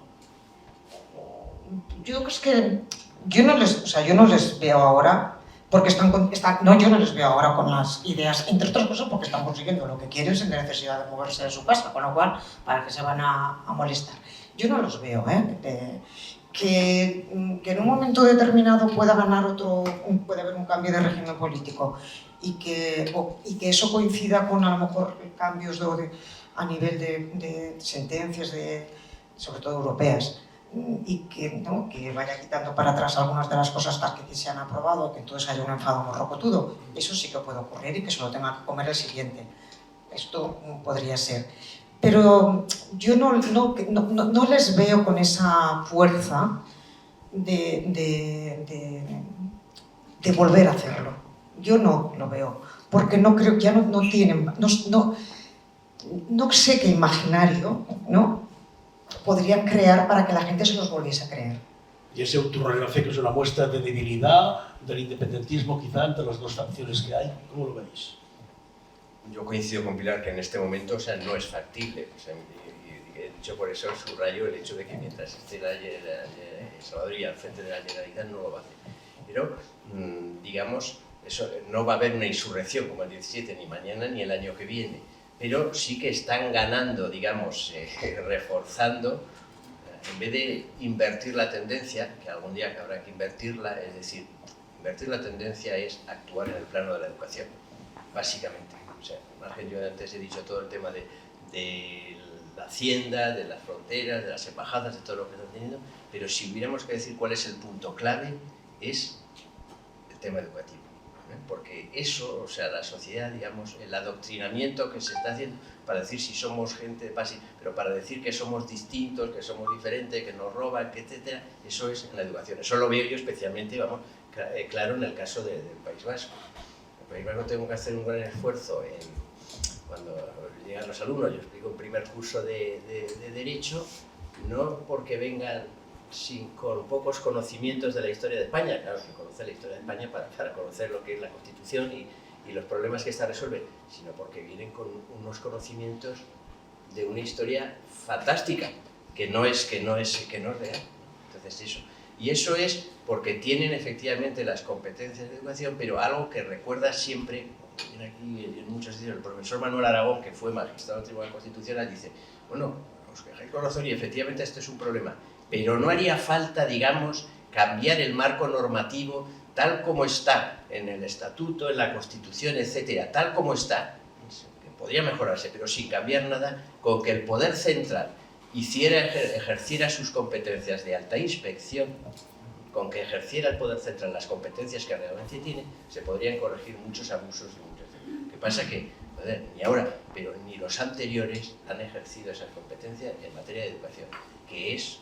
Yo creo que yo no les veo ahora, porque yo no les veo ahora con las ideas, entre otras cosas porque están consiguiendo lo que quieren sin necesidad de moverse de su casa, con lo cual, ¿para qué se van a molestar? Yo no los veo, que en un momento determinado pueda haber un cambio de régimen político y que eso coincida con a lo mejor cambios a nivel de sentencias, sobre todo europeas, y que vaya quitando para atrás algunas de las cosas que se han aprobado, que entonces haya un enfado morrocotudo. Eso sí que puede ocurrir y que se lo tenga que comer el siguiente. Esto podría ser. Pero yo no les veo con esa fuerza de volver a hacerlo. Yo no lo veo, porque no creo que ya no tienen, no sé qué imaginario, ¿no?, podrían crear para que la gente se los volviese a creer. Y ese autorreferencia que es una muestra de debilidad del independentismo quizá entre las dos facciones que hay. ¿Cómo lo veis? Yo coincido con Pilar que en este momento, o sea, no es factible. O sea, y de hecho, por eso subrayo el hecho de que mientras esté Salvador al frente de la Generalitat no lo va a hacer. Pero, digamos, eso, no va a haber una insurrección como el 17, ni mañana ni el año que viene. Pero sí que están ganando, digamos, reforzando, en vez de invertir la tendencia, que algún día habrá que invertirla, es decir, invertir la tendencia es actuar en el plano de la educación, básicamente. O sea, yo antes he dicho todo el tema de la hacienda, de las fronteras, de las embajadas, de todo lo que están teniendo, pero si hubiéramos que decir cuál es el punto clave, es el tema educativo. Porque eso, o sea, la sociedad, digamos, el adoctrinamiento que se está haciendo para decir si somos gente de paz, pero para decir que somos distintos, que somos diferentes, que nos roban, que etcétera, eso es en la educación. Eso lo veo yo especialmente, vamos, claro en el caso del País Vasco. En el País Vasco tengo que hacer un gran esfuerzo cuando llegan los alumnos, yo explico un primer curso de Derecho, no porque vengan con pocos conocimientos de la historia de España, claro que conocer la historia de España para conocer lo que es la Constitución y los problemas que esta resuelve, sino porque vienen con unos conocimientos de una historia fantástica, que no es real. Entonces eso. Y eso es porque tienen efectivamente las competencias de educación, pero algo que recuerda siempre, viene aquí en muchos sitios, el profesor Manuel Aragón, que fue magistrado del Tribunal Constitucional, dice, bueno, os quejáis con razón y efectivamente este es un problema, pero no haría falta, digamos, cambiar el marco normativo tal como está en el Estatuto, en la Constitución, etcétera, tal como está, que podría mejorarse, pero sin cambiar nada, con que el Poder Central ejerciera sus competencias de alta inspección, con que ejerciera el Poder Central las competencias que realmente tiene, se podrían corregir muchos abusos y muchos. Lo que pasa que, joder, ni ahora, pero ni los anteriores han ejercido esas competencias en materia de educación, que es,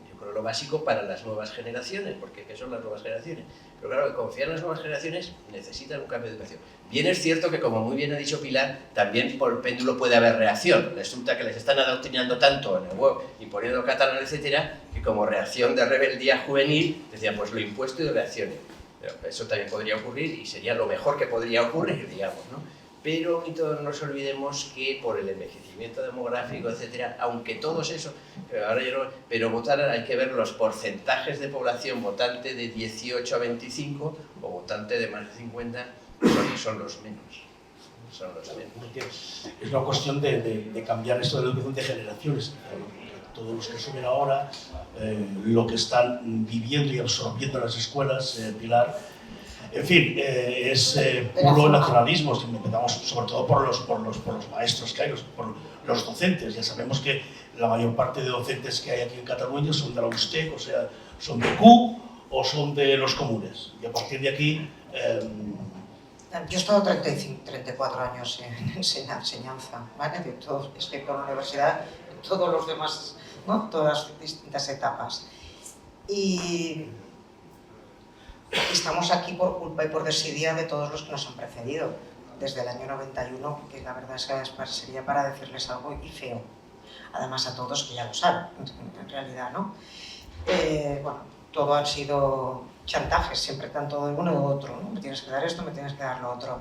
yo creo, lo básico para las nuevas generaciones, porque ¿qué son las nuevas generaciones? Pero claro, que confiar en las nuevas generaciones necesitan un cambio de educación. Bien es cierto que, como muy bien ha dicho Pilar, también por el péndulo puede haber reacción. Resulta que les están adoctrinando tanto en el web y poniendo catalán, etcétera, que como reacción de rebeldía juvenil, decían, pues lo impuesto y reacciones. Pero eso también podría ocurrir y sería lo mejor que podría ocurrir, digamos, ¿no? Pero no nos olvidemos que por el envejecimiento demográfico, etcétera, aunque todos eso, pero votar hay que ver los porcentajes de población votante de 18 a 25 o votante de más de 50, son los menos. Son los menos. Es una cuestión de cambiar esto de la educación de generaciones. Todos los que suben ahora, lo que están viviendo y absorbiendo en las escuelas, Pilar, en fin, es puro nacionalismo, empezamos sobre todo por los maestros que hay, por los docentes. Ya sabemos que la mayor parte de docentes que hay aquí en Cataluña son de la USTEC, o sea, son de Q o son de los comunes. Y a partir de aquí... Yo he estado 34 años en enseñanza, ¿vale? De todo, excepto la universidad, todos los demás, ¿no? Todas las distintas etapas. Y estamos aquí por culpa y por desidia de todos los que nos han precedido, desde el año 91, que la verdad es que sería para decirles algo y feo. Además a todos que ya lo saben, en realidad, ¿no? Bueno, todo han sido chantajes, siempre tanto de uno u otro, ¿no? Me tienes que dar esto, me tienes que dar lo otro.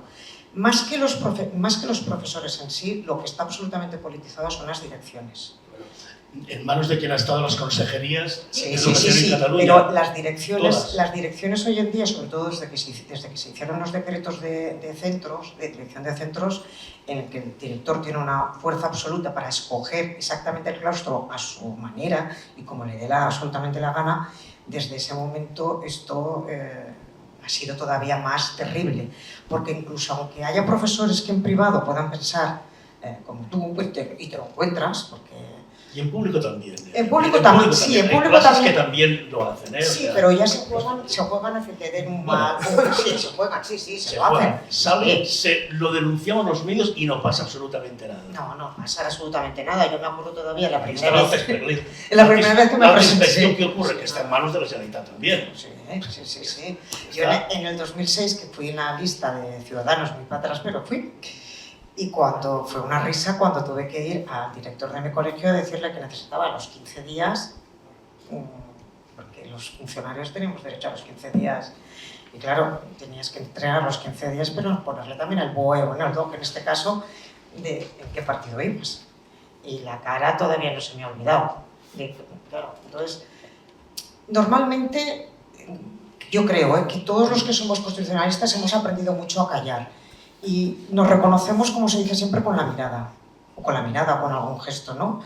Más que los profesores en sí, lo que está absolutamente politizado son las direcciones. En manos de quien ha estado las consejerías de educación en Cataluña. Pero las direcciones hoy en día, sobre todo desde que se hicieron los decretos de centros, de dirección de centros, en el que el director tiene una fuerza absoluta para escoger exactamente el claustro a su manera y como le dé absolutamente la gana, desde ese momento esto ha sido todavía más terrible, porque incluso aunque haya profesores que en privado puedan pensar como tú y te lo encuentras, porque... Y en público también. En público también, sí, en público también. que también lo hacen, ¿eh? Sí, pero ya se juegan a que te den un mal... Sí, se juegan, se lo hacen. Lo denunciamos los medios y no pasa absolutamente nada. No pasa absolutamente nada. Yo me acuerdo todavía la primera vez que me presenté. La inspección que ocurre, que está en manos de la Generalitat también. Sí. Yo en el 2006, que fui en la lista de ciudadanos muy para atrás, pero fui... Y fue una risa cuando tuve que ir al director de mi colegio a decirle que necesitaba a los 15 días porque los funcionarios tenemos derecho a los 15 días. Y claro, tenías que entregar los 15 días, pero ponerle también el BOE o el DOC, en este caso, de en qué partido ibas. Y la cara todavía no se me ha olvidado. Claro, entonces, normalmente, yo creo que todos los que somos constitucionalistas hemos aprendido mucho a callar. Y nos reconocemos, como se dice siempre, con la mirada. O con la mirada, o con algún gesto, ¿no?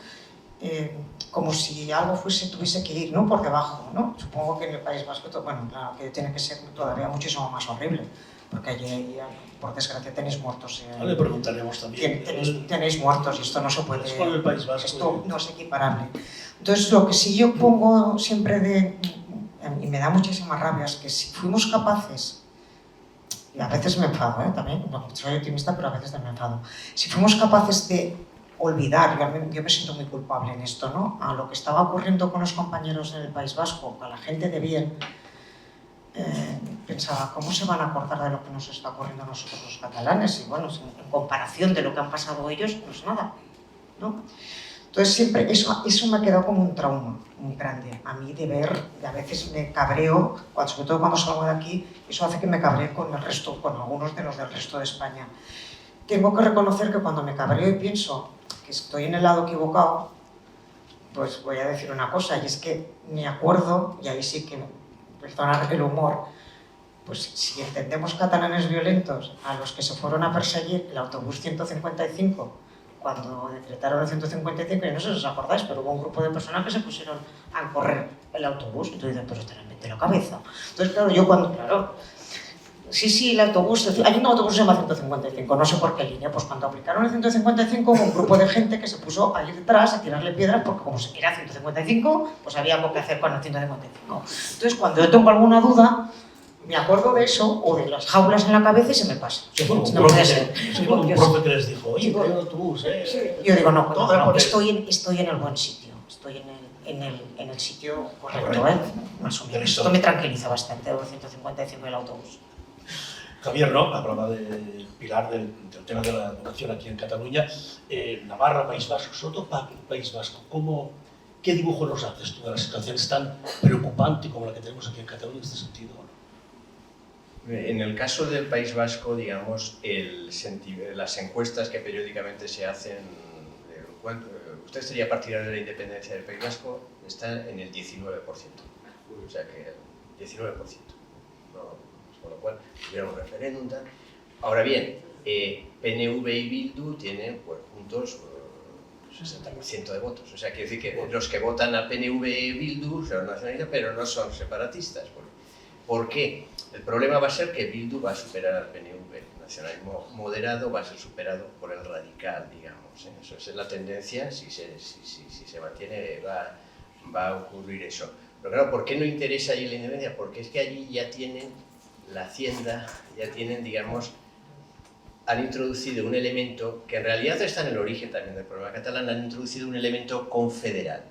Como si algo tuviese que ir, ¿no?, por debajo, ¿no? Supongo que en el País Vasco, bueno, claro, que tiene que ser todavía muchísimo más horrible, porque allí, por desgracia, tenéis muertos. Le preguntaremos también. Tenéis muertos y esto no se puede... Es con el País Vasco. Esto no es equiparable. Entonces, lo que sí yo pongo siempre y me da muchísimas rabia, es que si fuimos capaces, y a veces me enfado, también, no, soy optimista, pero a veces también me enfado, si fuimos capaces de olvidar, yo me siento muy culpable en esto, ¿no?, a lo que estaba ocurriendo con los compañeros en el País Vasco, a la gente de bien, pensaba, ¿cómo se van a acordar de lo que nos está ocurriendo a nosotros los catalanes? Y bueno, en comparación de lo que han pasado ellos, no es nada, ¿no? Entonces siempre eso me ha quedado como un trauma muy grande, a mí de ver, y a veces me cabreo, sobre todo cuando salgo de aquí, eso hace que me cabree con el resto, con algunos de los del resto de España. Tengo que reconocer que cuando me cabreo y pienso que estoy en el lado equivocado, pues voy a decir una cosa, y es que me acuerdo, y ahí sí que, perdonad el humor, pues si entendemos catalanes violentos a los que se fueron a perseguir el autobús 155, cuando decretaron el 155, y no sé si os acordáis, pero hubo un grupo de personas que se pusieron a correr el autobús, y tú dices, pero estarán metiendo la cabeza. Entonces, claro, sí, el autobús, hay un autobús que se llama 155, no sé por qué línea, pues cuando aplicaron el 155 hubo un grupo de gente que se puso a ir detrás a tirarle piedras porque como era 155, pues había algo que hacer con el 155. Entonces cuando yo tengo alguna duda, me acuerdo de eso o de las jaulas en la cabeza y se me pasa. No puede ser. Un profe que les dijo, oye, hay un autobús, Sí. Yo digo, no, estoy en el buen sitio, estoy en el sitio correcto, más o menos. Esto me tranquiliza bastante, el 155 y el autobús. Javier, ¿no?, hablaba de Pilar, del tema de la educación aquí en Cataluña, Navarra, País Vasco, sobre todo para el País Vasco. ¿Qué dibujo nos haces tú de la situación tan preocupante como la que tenemos aquí en Cataluña en este sentido? En el caso del País Vasco, digamos, las encuestas que periódicamente se hacen, usted sería partidario de la independencia del País Vasco, está en el 19%, o sea que el 19%, con lo cual hubiera un referéndum. Ahora bien, PNV y Bildu tienen pues, juntos 60% de votos, o sea, quiere decir que los que votan a PNV y Bildu son nacionalistas, pero no son separatistas. ¿Por qué? El problema va a ser que Bildu va a superar al PNV, el nacionalismo moderado va a ser superado por el radical, digamos. Eso es la tendencia, si se mantiene va a ocurrir eso. Pero claro, ¿por qué no interesa allí la independencia? Porque es que allí ya tienen la Hacienda, ya tienen, digamos, han introducido un elemento que en realidad está en el origen también del problema catalán, han introducido un elemento confederal.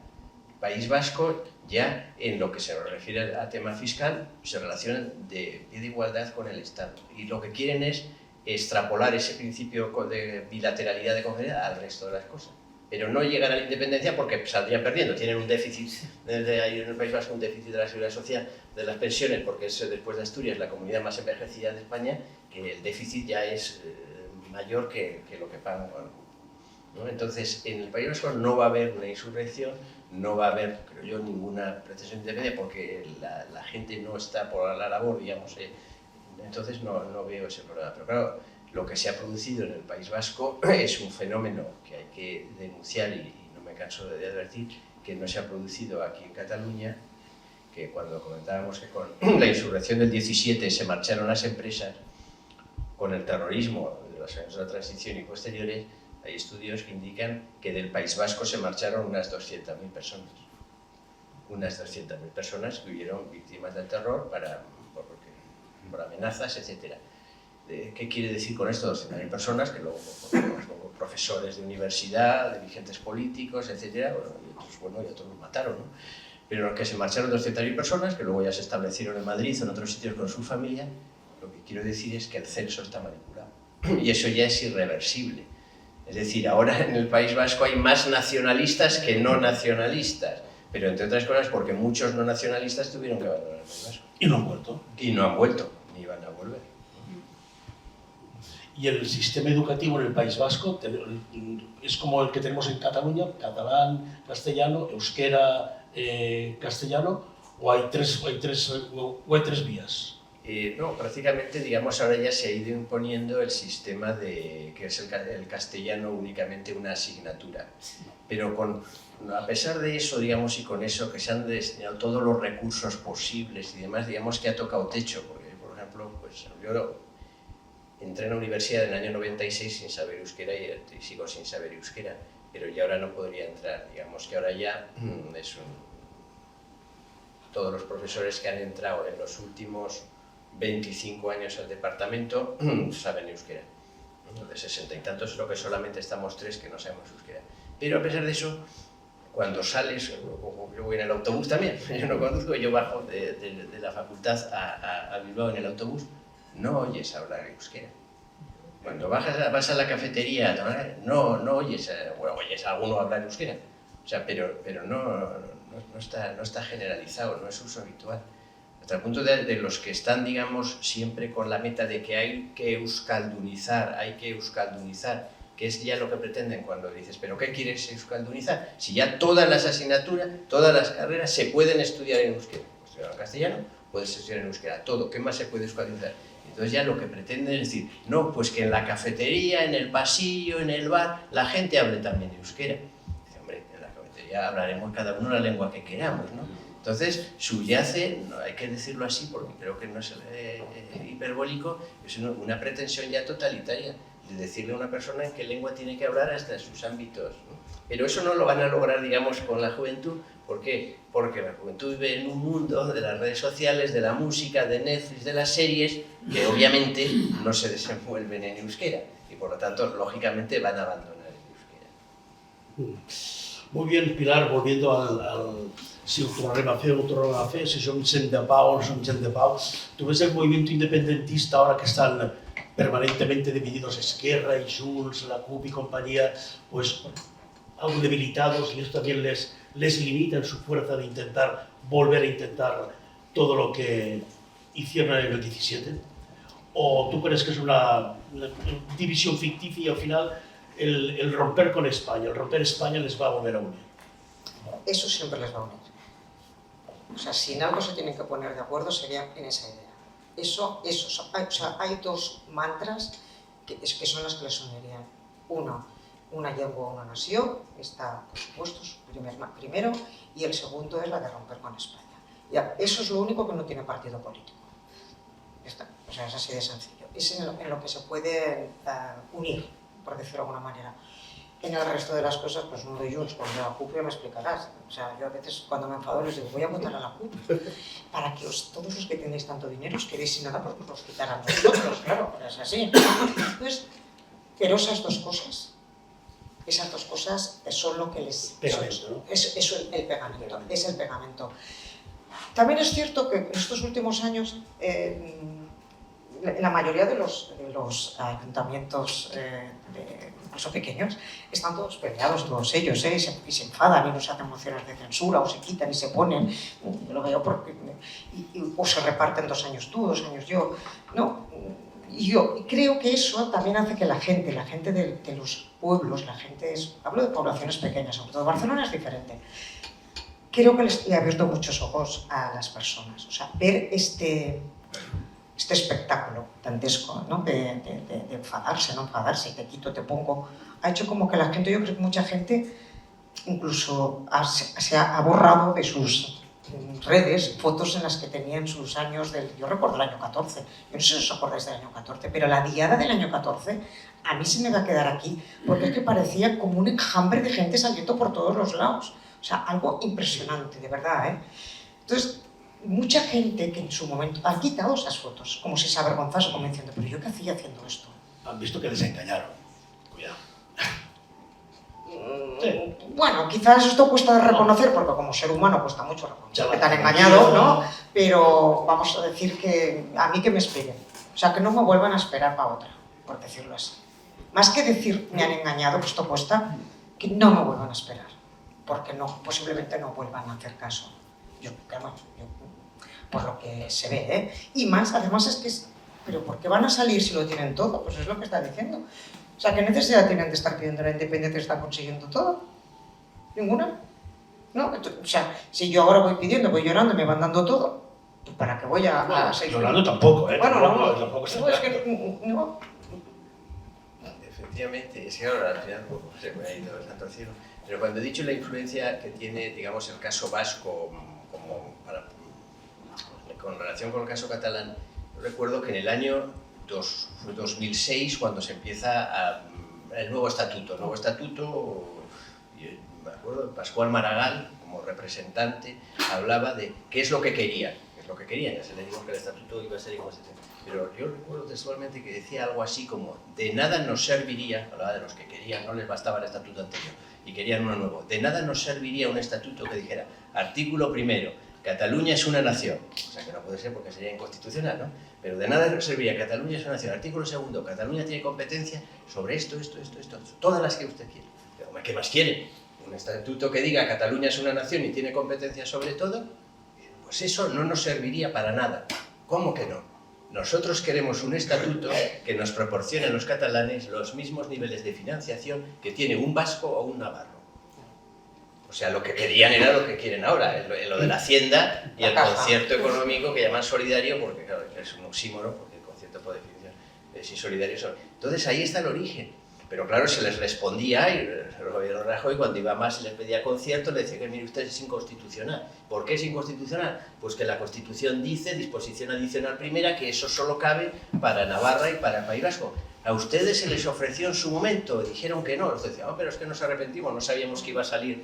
País Vasco ya en lo que se refiere a tema fiscal se relacionan de pie de igualdad con el Estado y lo que quieren es extrapolar ese principio de bilateralidad de confederalidad al resto de las cosas, pero no llegar a la independencia porque saldrían perdiendo, tienen un déficit, hay en el País Vasco un déficit de la seguridad social, de las pensiones, porque es después de Asturias la comunidad más envejecida de España, que el déficit ya es mayor que lo que pagan, ¿no? Entonces en el País Vasco no va a haber una insurrección, no va a haber, creo yo, ninguna pretensión de independencia porque la gente no está por la labor, digamos, entonces no veo ese problema. Pero claro, lo que se ha producido en el País Vasco es un fenómeno que hay que denunciar y no me canso de advertir que no se ha producido aquí en Cataluña, que cuando comentábamos que con la insurrección del 17 se marcharon las empresas, con el terrorismo de los años de la transición y posteriores, hay estudios que indican que del País Vasco se marcharon unas 200.000 personas. Unas 200.000 personas que hubieron víctimas del terror por amenazas, etc. ¿Qué quiere decir con esto? 200.000 personas que luego profesores de universidad, dirigentes políticos, etc. Y otros los mataron, ¿no? Pero que se marcharon 200.000 personas que luego ya se establecieron en Madrid o en otros sitios con su familia. Lo que quiero decir es que el censo está manipulado y eso ya es irreversible. Es decir, ahora en el País Vasco hay más nacionalistas que no nacionalistas, pero entre otras cosas porque muchos no nacionalistas tuvieron que abandonar el País Vasco. Y no han vuelto. Y no han vuelto, ni van a volver. Y el sistema educativo en el País Vasco es como el que tenemos en Cataluña, catalán, castellano, euskera, castellano, o hay tres vías. No, prácticamente, digamos, ahora ya se ha ido imponiendo el sistema de que es el castellano únicamente una asignatura. Pero a pesar de eso, digamos, y con eso que se han destinado todos los recursos posibles y demás, digamos que ha tocado techo, porque, por ejemplo, pues yo entré en la universidad en el año 96 sin saber euskera y sigo sin saber euskera, pero ya ahora no podría entrar, digamos que ahora ya todos los profesores que han entrado en los últimos 25 años al departamento saben euskera. De 60 y tantos creo que solamente estamos 3 que no sabemos euskera. Pero a pesar de eso, cuando sales, yo voy en el autobús también, yo no conduzco, yo bajo de la facultad a Bilbao en el autobús, no oyes hablar euskera. Cuando vas a la cafetería, no oyes, oyes a alguno hablar euskera, o sea, pero no está generalizado, no es uso habitual. Hasta el punto de los que están, digamos, siempre con la meta de que hay que euskaldunizar, que es ya lo que pretenden cuando dices, ¿pero qué quieres euskaldunizar? Si ya todas las asignaturas, todas las carreras se pueden estudiar en euskera. Puedes estudiar en castellano, puedes estudiar en euskera, todo, ¿qué más se puede euskaldunizar? Entonces ya lo que pretenden es decir, no, pues que en la cafetería, en el pasillo, en el bar, la gente hable también euskera. Dice, hombre, en la cafetería hablaremos cada uno la lengua que queramos, ¿no? Entonces, subyace, no hay que decirlo así porque creo que no es hiperbólico, es una pretensión ya totalitaria de decirle a una persona en qué lengua tiene que hablar hasta en sus ámbitos, ¿no? Pero eso no lo van a lograr, digamos, con la juventud. ¿Por qué? Porque la juventud vive en un mundo de las redes sociales, de la música, de Netflix, de las series, que obviamente no se desenvuelven en euskera y por lo tanto, lógicamente, van a abandonar el euskera. Muy bien, Pilar, volviendo al si ho tornarem a fer, si som gent de pau o no som gent de pau. Tú ves el movimiento independentista ahora que están permanentemente divididos Esquerra y Junts, la CUP y compañía, pues algo debilitados, y esto también les limita en su fuerza de intentar volver a intentar todo lo que hicieron en el 17? ¿O tú crees que es una división ficticia y al final el romper con España, el romper España les va a volver a unir? Eso siempre les va a unir. O sea, si en algo se tienen que poner de acuerdo sería en esa idea. O sea, hay dos mantras que son las que les unirían. Uno, una lengua, una nación, está, por supuesto, primero, y el segundo es la de romper con España. Ya, eso es lo único que no tiene partido político. Ya está. O sea, es así de sencillo. Es en lo que se puede unir, por decirlo de alguna manera. En el resto de las cosas, pues no doy Junts, cuando la CUP ya me explicarás. O sea, yo a veces cuando me enfado les digo, voy a votar a la CUP para que todos los que tenéis tanto dinero os quedéis sin nada porque os los quitarán nosotros, claro, pero es así. Entonces, pero esas dos cosas son lo que les... Pegamento, ¿no? Es el pegamento, es el pegamento. También es cierto que en estos últimos años la mayoría de los ayuntamientos incluso pequeños están todos peleados, todos ellos, y se enfadan y no se hacen mociones de censura o se quitan y se ponen, yo lo veo porque, o se reparten 2 años tú, 2 años yo, ¿no? Y yo creo que eso también hace que la gente de los pueblos, hablo de poblaciones pequeñas, sobre todo Barcelona es diferente, creo que le ha abierto muchos ojos a las personas, o sea, ver este espectáculo dantesco, ¿no? de enfadarse, no enfadarse, te quito, te pongo, ha hecho como que la gente, yo creo que mucha gente incluso se ha borrado de sus redes fotos en las que tenían sus años, yo recuerdo el año 14, yo no sé si os acordáis del año 14, pero la diada del año 14 a mí se me va a quedar aquí, porque es que parecía como un enjambre de gente saliendo por todos los lados, o sea, algo impresionante, de verdad, ¿eh? Entonces, mucha gente que en su momento ha quitado esas fotos, como si se avergonzase, como diciendo, pero ¿yo qué hacía haciendo esto? Han visto que les engañaron. Cuidado. Sí. Bueno, quizás esto cuesta de reconocer, porque como ser humano cuesta mucho reconocer que te han engañado, ¿no? Pero vamos a decir que a mí que me esperen. O sea, que no me vuelvan a esperar para otra, por decirlo así. Más que decir me han engañado, que esto cuesta, que no me vuelvan a esperar. porque no, posiblemente no vuelvan a hacer caso. Por lo que se ve, ¿eh? Y más, además es que ¿pero por qué van a salir si lo tienen todo? Pues es lo que está diciendo. O sea, ¿qué necesidad tienen de estar pidiendo la independencia y están consiguiendo todo? ¿Ninguna? ¿No? O sea, si yo ahora voy pidiendo, voy llorando, me van dando todo, pues ¿para qué voy a seguir? Llorando tampoco, ¿eh? Bueno, tampoco es que no. Efectivamente, es que ahora al final se me ha ido el santo cielo. Pero cuando he dicho la influencia que tiene, digamos, el caso vasco con relación con el caso catalán, recuerdo que en el año 2006, cuando se empieza el nuevo estatuto, me acuerdo, Pascual Maragall, como representante, hablaba de qué es lo que querían. Ya se le dijo que el estatuto iba a ser inconstitucional. Pero yo recuerdo textualmente que decía algo así como: de nada nos serviría, hablaba de los que querían, no les bastaba el estatuto anterior y querían uno nuevo, de nada nos serviría un estatuto que dijera, artículo primero, Cataluña es una nación, o sea que no puede ser porque sería inconstitucional, ¿no? Pero de nada nos serviría, Cataluña es una nación, artículo segundo, Cataluña tiene competencia sobre esto, todas las que usted quiere. Pero, ¿qué más quiere? Un estatuto que diga Cataluña es una nación y tiene competencia sobre todo, pues eso no nos serviría para nada. ¿Cómo que no? Nosotros queremos un estatuto que nos proporcione a los catalanes los mismos niveles de financiación que tiene un vasco o un navarro. O sea, lo que querían era lo que quieren ahora, lo de la hacienda y el concierto económico que llaman solidario, porque claro, es un oxímoron, porque el concierto por definición es insolidario. Entonces ahí está el origen. Pero claro, se les respondía, y el gobierno de Rajoy, cuando iba más y les pedía conciertos, le decía que mire usted, es inconstitucional. ¿Por qué es inconstitucional? Pues que la Constitución dice, disposición adicional primera, que eso solo cabe para Navarra y para el País Vasco. A ustedes se les ofreció en su momento, dijeron que no, ustedes decían, pero es que nos arrepentimos, no sabíamos que iba a salir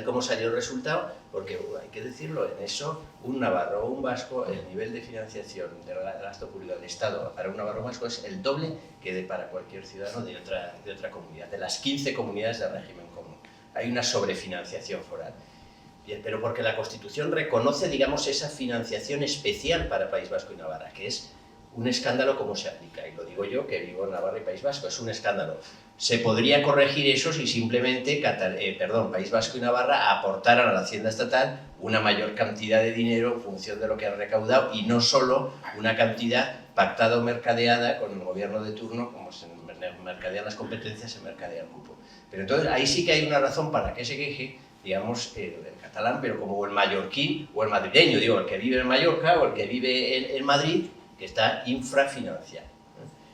como salió el resultado, porque hay que decirlo, en eso un navarro o un vasco, el nivel de financiación del gasto público del Estado para un navarro vasco es el doble que para cualquier ciudadano de otra comunidad, de las 15 comunidades de régimen común. Hay una sobrefinanciación foral. Bien, pero porque la Constitución reconoce, digamos, esa financiación especial para País Vasco y Navarra, que es un escándalo cómo se aplica, y lo digo yo que vivo en Navarra y País Vasco, es un escándalo. Se podría corregir eso si simplemente País Vasco y Navarra aportaran a la hacienda estatal una mayor cantidad de dinero en función de lo que han recaudado y no solo una cantidad pactada o mercadeada con el gobierno de turno, como se mercadean las competencias, se mercadea el cupo. Pero entonces ahí sí que hay una razón para que se queje, digamos, el catalán, pero como el mallorquín o el madrileño, digo, el que vive en Mallorca o el que vive en Madrid, que está infrafinanciado.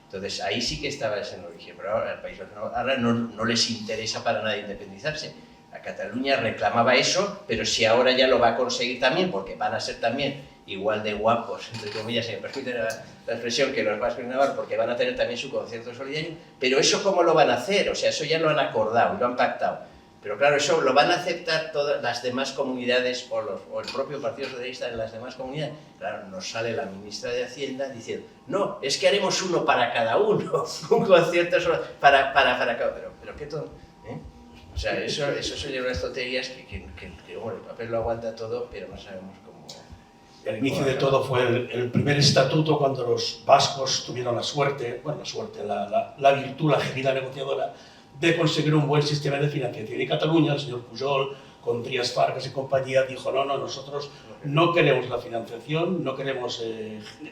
Entonces ahí sí que estaba ese origen, pero ahora el País Vasco ahora no les interesa para nada independizarse. A Cataluña reclamaba eso, pero si ahora ya lo va a conseguir también, porque van a ser también igual de guapos, entre comillas, si me permite la expresión, que los vascos y navarros, porque van a tener también su concierto solidario, pero eso ¿cómo lo van a hacer? O sea, eso ya lo han acordado y lo han pactado. Pero claro, eso lo van a aceptar todas las demás comunidades o el propio Partido Socialista en las demás comunidades. Claro, nos sale la ministra de Hacienda diciendo, no, es que haremos uno para cada uno, un concierto solo para cada uno. Pero qué todo, ¿eh? O sea, eso son unas tonterías que bueno, el papel lo aguanta todo, pero no sabemos cómo. El inicio de todo fue el primer estatuto cuando los vascos tuvieron la suerte, la virtud, la agilidad negociadora, de conseguir un buen sistema de financiación. Y Cataluña, el señor Pujol, con Trias Fargas y compañía, dijo, no, nosotros no queremos la financiación, no queremos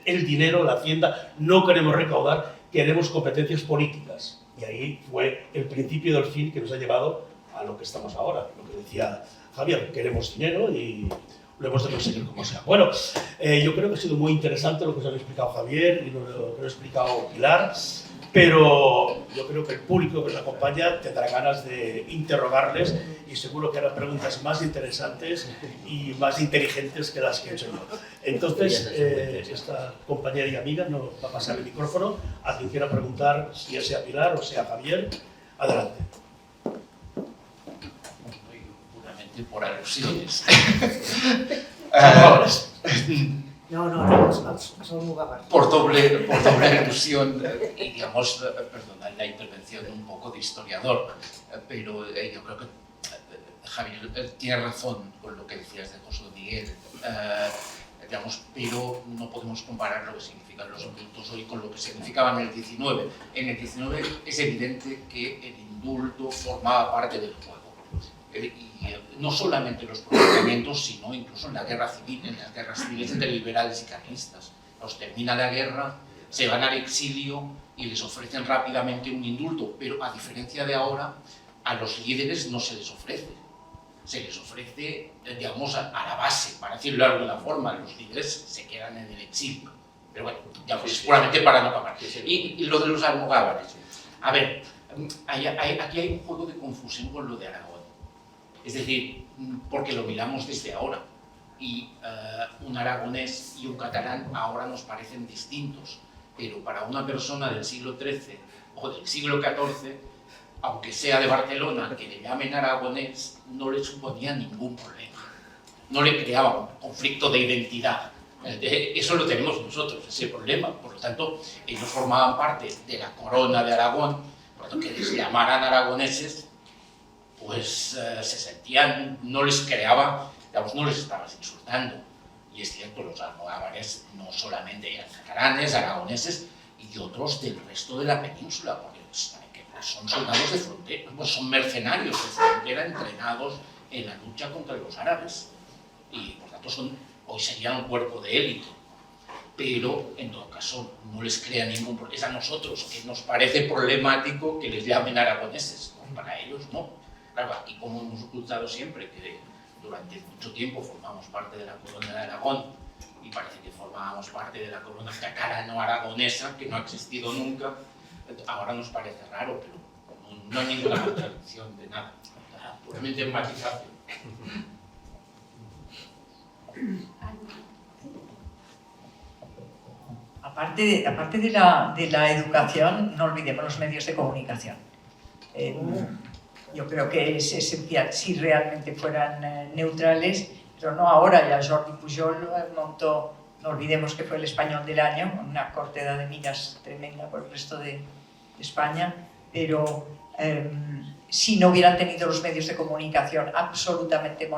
el dinero, la hacienda, no queremos recaudar, queremos competencias políticas. Y ahí fue el principio del fin que nos ha llevado a lo que estamos ahora, lo que decía Javier, queremos dinero y lo hemos de conseguir como sea. Bueno, yo creo que ha sido muy interesante lo que os ha explicado Javier y lo que ha explicado Pilar, pero yo creo que el público que nos acompaña tendrá ganas de interrogarles y seguro que hará preguntas más interesantes y más inteligentes que las que he hecho yo. Entonces, esta compañera y amiga nos va a pasar el micrófono a quien quiera preguntar, ya sea Pilar o sea Javier. Adelante. Puramente por alusiones. No, son muy vagos. Por doble alusión, y digamos, perdonad la intervención un poco de historiador, pero yo creo que Javier tiene razón con lo que decías de José Miguel, digamos, pero no podemos comparar lo que significan los indultos hoy con lo que significaban en el 19. En el 19 es evidente que el indulto formaba parte del juego. no solamente en los pronunciamientos, sino incluso en la guerra civil, en las guerras civiles entre liberales y carlistas. Los termina la guerra, se van al exilio y les ofrecen rápidamente un indulto, pero a diferencia de ahora, a los líderes no se les ofrece. Se les ofrece, digamos, a la base, para decirlo de alguna forma. Los líderes se quedan en el exilio. Pero bueno, ya pues, seguramente para no pagar. Y lo de los almogávares. A ver, aquí hay un juego de confusión con lo de Aragón. Es decir, porque lo miramos desde ahora. Y un aragonés y un catalán ahora nos parecen distintos. Pero para una persona del siglo XIII o del siglo XIV, aunque sea de Barcelona, que le llamen aragonés, no le suponía ningún problema. No le creaba un conflicto de identidad. Eso lo tenemos nosotros, ese problema. Por lo tanto, ellos formaban parte de la corona de Aragón, por lo tanto, que les llamaran aragoneses, pues se sentían, no les creaba, digamos, no les estabas insultando. Y es cierto, los almogávares no solamente eran catalanes, aragoneses y otros del resto de la península, porque son soldados de frontera, pues son mercenarios de frontera entrenados en la lucha contra los árabes. Y por tanto hoy serían un cuerpo de élite. Pero en todo caso no les crea ningún problema. Es a nosotros que nos parece problemático que les llamen aragoneses, ¿no? Para ellos no. Claro, aquí como hemos ocultado siempre que durante mucho tiempo formamos parte de la corona de Aragón y parece que formábamos parte de la corona catalano-aragonesa, que no ha existido nunca, ahora nos parece raro, pero no hay ninguna contradicción de nada, puramente en matización. Aparte de la educación, no olvidemos los medios de comunicación. Yo creo que es esencial si realmente fueran neutrales, pero no ahora. Ya Jordi Pujol montó, no olvidemos que fue el español del año, una cortada de miras tremenda por el resto de España, pero si no hubieran tenido los medios de comunicación absolutamente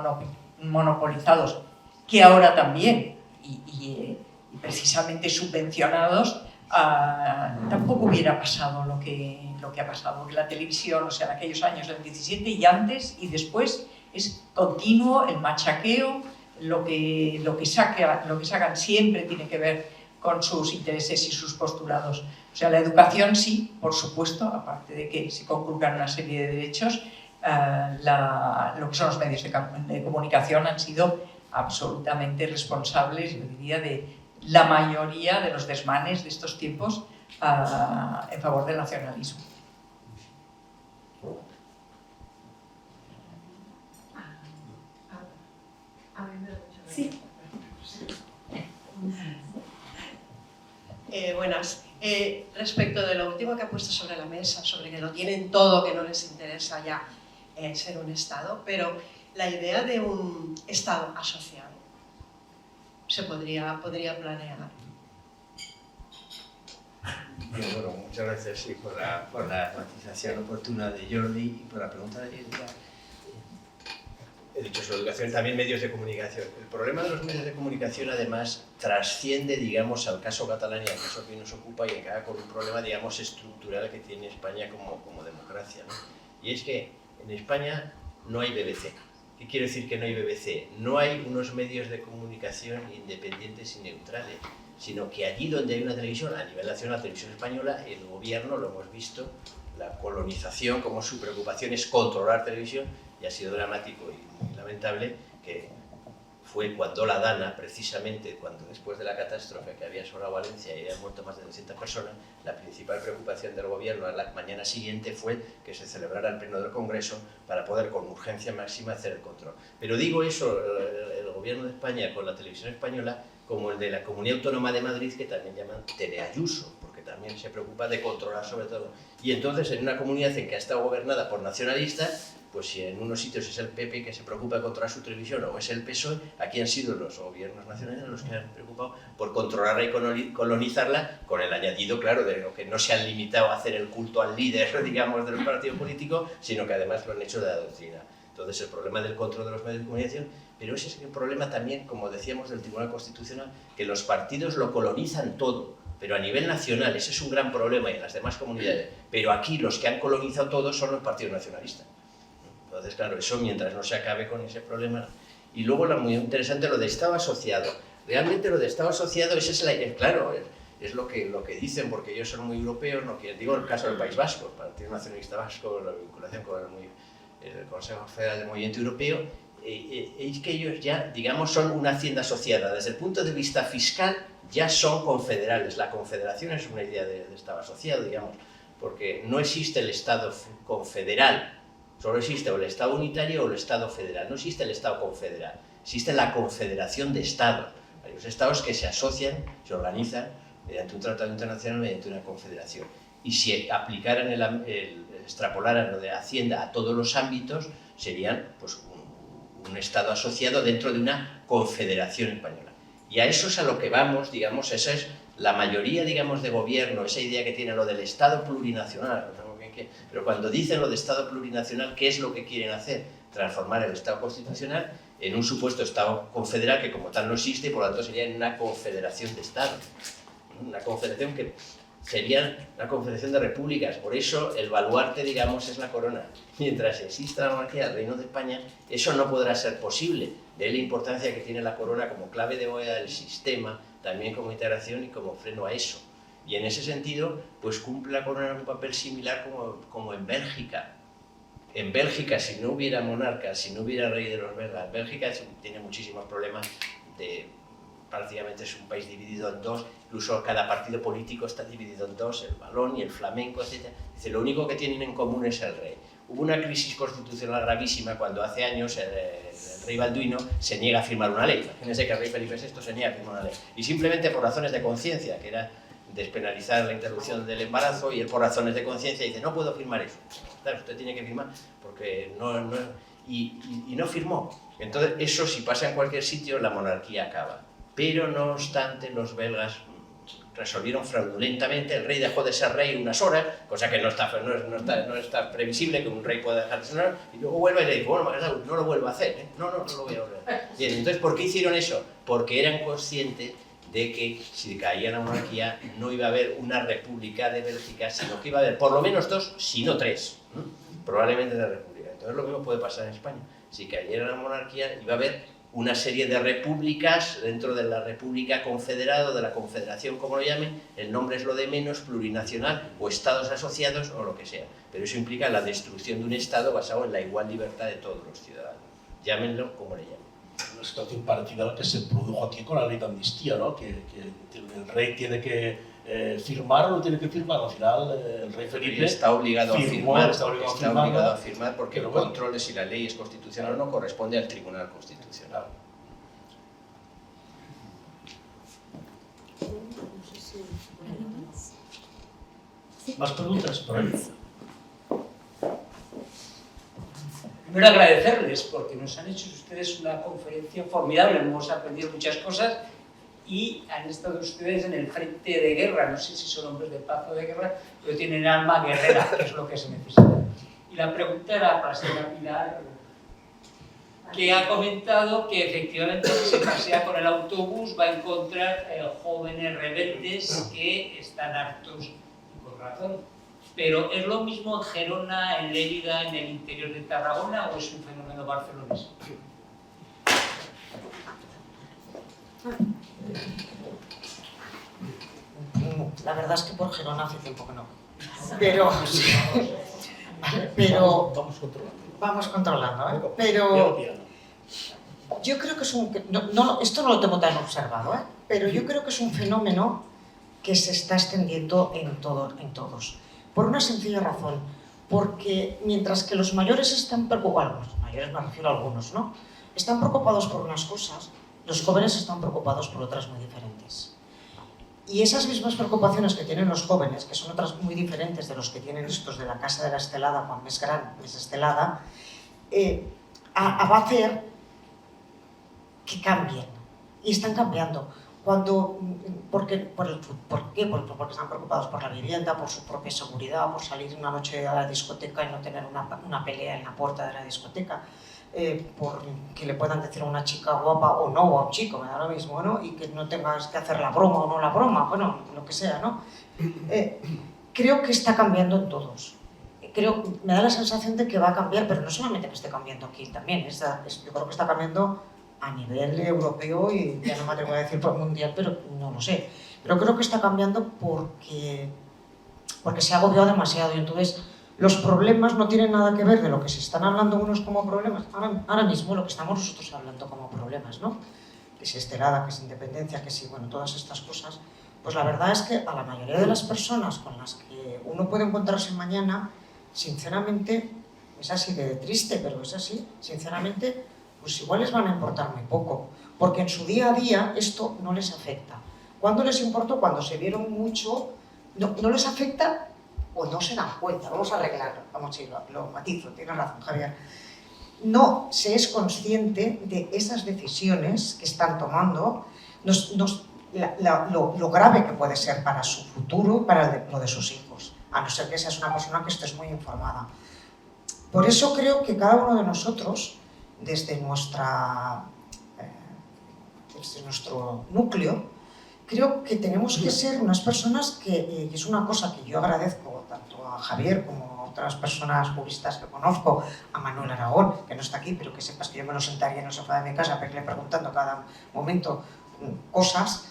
monopolizados, que ahora también, y precisamente subvencionados, tampoco hubiera pasado lo que ha pasado. Porque la televisión, o sea, en aquellos años del 17 y antes y después, es continuo el machaqueo, lo que sacan siempre tiene que ver con sus intereses y sus postulados. O sea, la educación sí, por supuesto, aparte de que se conculcan una serie de derechos, lo que son los medios de comunicación han sido absolutamente responsables, yo diría, de la mayoría de los desmanes de estos tiempos en favor del nacionalismo. Sí. Buenas. Respecto de lo último que ha puesto sobre la mesa, sobre que lo tienen todo, que no les interesa ya ser un Estado, pero la idea de un Estado asociado se podría planear. Bien, bueno, muchas gracias sí, por la matización oportuna de Jordi y por la pregunta de Lidia. He dicho sobre educación, también medios de comunicación. El problema de los medios de comunicación, además, trasciende, digamos, al caso catalán y al caso que nos ocupa y acaba con un problema, digamos, estructural que tiene España como democracia, ¿no? Y es que en España no hay BBC. ¿Qué quiere decir que no hay BBC? No hay unos medios de comunicación independientes y neutrales, sino que allí donde hay una televisión, a nivel nacional, la televisión española, el gobierno, lo hemos visto, la colonización, como su preocupación es controlar televisión, y ha sido dramático y muy lamentable que fue cuando la Dana, precisamente cuando después de la catástrofe que había asolado Valencia y habían muerto más de 200 personas, la principal preocupación del gobierno a la mañana siguiente fue que se celebrara el pleno del Congreso para poder con urgencia máxima hacer el control. Pero digo eso, el gobierno de España con la televisión española, como el de la Comunidad Autónoma de Madrid, que también llaman Teleayuso, porque también se preocupa de controlar sobre todo. Y entonces en una comunidad en que ha estado gobernada por nacionalistas, pues si en unos sitios es el PP que se preocupa de controlar su televisión o es el PSOE, aquí han sido los gobiernos nacionales los que han preocupado por controlarla y colonizarla, con el añadido, claro, de lo que no se han limitado a hacer el culto al líder, digamos, del partido político, sino que además lo han hecho de la doctrina. Entonces el problema del control de los medios de comunicación, pero ese es el problema también, como decíamos, del Tribunal Constitucional, que los partidos lo colonizan todo, pero a nivel nacional ese es un gran problema y en las demás comunidades, pero aquí los que han colonizado todo son los partidos nacionalistas. Entonces, claro, eso mientras no se acabe con ese problema. Y luego, muy interesante, lo de Estado asociado. Realmente lo de Estado asociado, ese es claro, es lo que dicen, porque ellos son muy europeos, no quieren, digo el caso del País Vasco, el Partido Nacionalista Vasco, la vinculación con el Consejo Federal del Movimiento Europeo, es que ellos ya, digamos, son una hacienda asociada. Desde el punto de vista fiscal, ya son confederales. La confederación es una idea de Estado asociado, digamos, porque no existe el Estado confederal, solo existe o el Estado unitario o el Estado federal, no existe el Estado confederal, existe la confederación de Estados, varios Estados que se asocian, se organizan mediante un tratado internacional, mediante una confederación. Y si aplicaran extrapolaran lo de Hacienda a todos los ámbitos, serían pues, un Estado asociado dentro de una confederación española. Y a eso es a lo que vamos, digamos, esa es la mayoría, digamos, de gobierno, esa idea que tiene lo del Estado plurinacional. Pero cuando dicen lo de Estado plurinacional, ¿qué es lo que quieren hacer? Transformar el Estado constitucional en un supuesto Estado confederal que como tal no existe y por lo tanto sería en una confederación de Estados. Una confederación que sería una confederación de repúblicas. Por eso el baluarte, digamos, es la corona. Mientras exista la monarquía del Reino de España, eso no podrá ser posible. De ahí la importancia que tiene la corona como clave de bóveda del sistema, también como integración y como freno a eso. Y en ese sentido, pues cumple la corona un papel similar como en Bélgica. En Bélgica, si no hubiera monarca, si no hubiera rey de los belgas, Bélgica tiene muchísimos problemas prácticamente es un país dividido en dos, incluso cada partido político está dividido en dos, el valón y el flamenco, etc. Dice, lo único que tienen en común es el rey. Hubo una crisis constitucional gravísima cuando hace años el rey Balduino se niega a firmar una ley. Imagínense que el rey Felipe VI se niega a firmar una ley. Y simplemente por razones de conciencia, que era despenalizar la interrupción del embarazo, y él por razones de conciencia dice, no puedo firmar eso. Claro, usted tiene que firmar, porque y no firmó. Entonces, eso si pasa en cualquier sitio, la monarquía acaba. Pero no obstante, los belgas resolvieron fraudulentamente, el rey dejó de ser rey unas horas, cosa que no está previsible que un rey pueda dejar de ser rey, y luego vuelve y le dice, bueno, no lo vuelvo a hacer, ¿eh? No lo voy a volver a hacer. Bien, entonces, ¿por qué hicieron eso? Porque eran conscientes de que si caía la monarquía no iba a haber una república de Bélgica, sino que iba a haber por lo menos dos, si no tres, probablemente de república. Entonces lo mismo puede pasar en España. Si cayera la monarquía iba a haber una serie de repúblicas dentro de la república confederada o de la confederación, como lo llamen, el nombre es lo de menos, plurinacional o estados asociados o lo que sea. Pero eso implica la destrucción de un estado basado en la igual libertad de todos los ciudadanos. Llámenlo como le llamen. Una situación parecida a la que se produjo aquí con la ley de amnistía, ¿no? Que el rey tiene que firmar o no tiene que firmar. Al final, el rey Felipe está obligado a firmar porque el control de si la ley es constitucional o no corresponde al Tribunal Constitucional. ¿Más preguntas por ahí? Primero agradecerles porque nos han hecho ustedes una conferencia formidable, hemos aprendido muchas cosas y han estado ustedes en el frente de guerra, no sé si son hombres de paz o de guerra, pero tienen alma guerrera, que es lo que se necesita. Y la pregunta era para la señora Pilar, que ha comentado que efectivamente si se pasea con el autobús va a encontrar jóvenes rebeldes que están hartos y con razón. Pero ¿es lo mismo en Gerona, en Lérida, en el interior de Tarragona o es un fenómeno barcelonés? La verdad es que por Gerona hace tiempo que no. Pero vamos controlando, ¿eh? Pero yo creo que es esto no lo tengo tan observado, ¿eh? Pero yo creo que es un fenómeno que se está extendiendo en todos. Por una sencilla razón, porque mientras que los mayores están preocupados, los mayores me refiero a algunos, ¿no? Están preocupados por unas cosas, los jóvenes están preocupados por otras muy diferentes. Y esas mismas preocupaciones que tienen los jóvenes, que son otras muy diferentes de los que tienen estos de la Casa de la Estelada, quan més gran, més estelada, va a hacer que cambien. Y están cambiando. ¿Por qué? Porque están preocupados por la vivienda, por su propia seguridad, por salir una noche a la discoteca y no tener una pelea en la puerta de la discoteca, por que le puedan decir a una chica guapa o no, o a un chico, me da lo mismo, ¿no? Y que no tengas que hacer la broma o no la broma, bueno, lo que sea, ¿no? Creo que está cambiando en todos. me da la sensación de que va a cambiar, pero no solamente que esté cambiando aquí, también, yo creo que está cambiando a nivel europeo y ya no me atrevo a decir por mundial, pero no lo sé. Pero creo que está cambiando porque se ha agobiado demasiado y entonces los problemas no tienen nada que ver de lo que se están hablando unos como problemas, ahora mismo lo que estamos nosotros hablando como problemas, ¿no? Que si estelada, que si independencia, que si, bueno, todas estas cosas, pues la verdad es que a la mayoría de las personas con las que uno puede encontrarse mañana, sinceramente, es así de triste, pero es así, sinceramente, pues igual les van a importar muy poco, porque en su día a día esto no les afecta. ¿Cuándo les importó? Cuando se vieron mucho, no les afecta o no se dan cuenta. Vamos a arreglarlo, vamos a ir, lo matizo, tienes razón, Javier. No se es consciente de esas decisiones que están tomando, lo grave que puede ser para su futuro y para lo de sus hijos, a no ser que seas una persona que estés muy informada. Por eso creo que cada uno de nosotros, desde nuestro núcleo, creo que tenemos que ser unas personas que, y es una cosa que yo agradezco tanto a Javier como a otras personas juristas que conozco, a Manuel Aragón, que no está aquí, pero que sepas que yo me lo sentaría en el sofá de mi casa para irle preguntando cada momento cosas,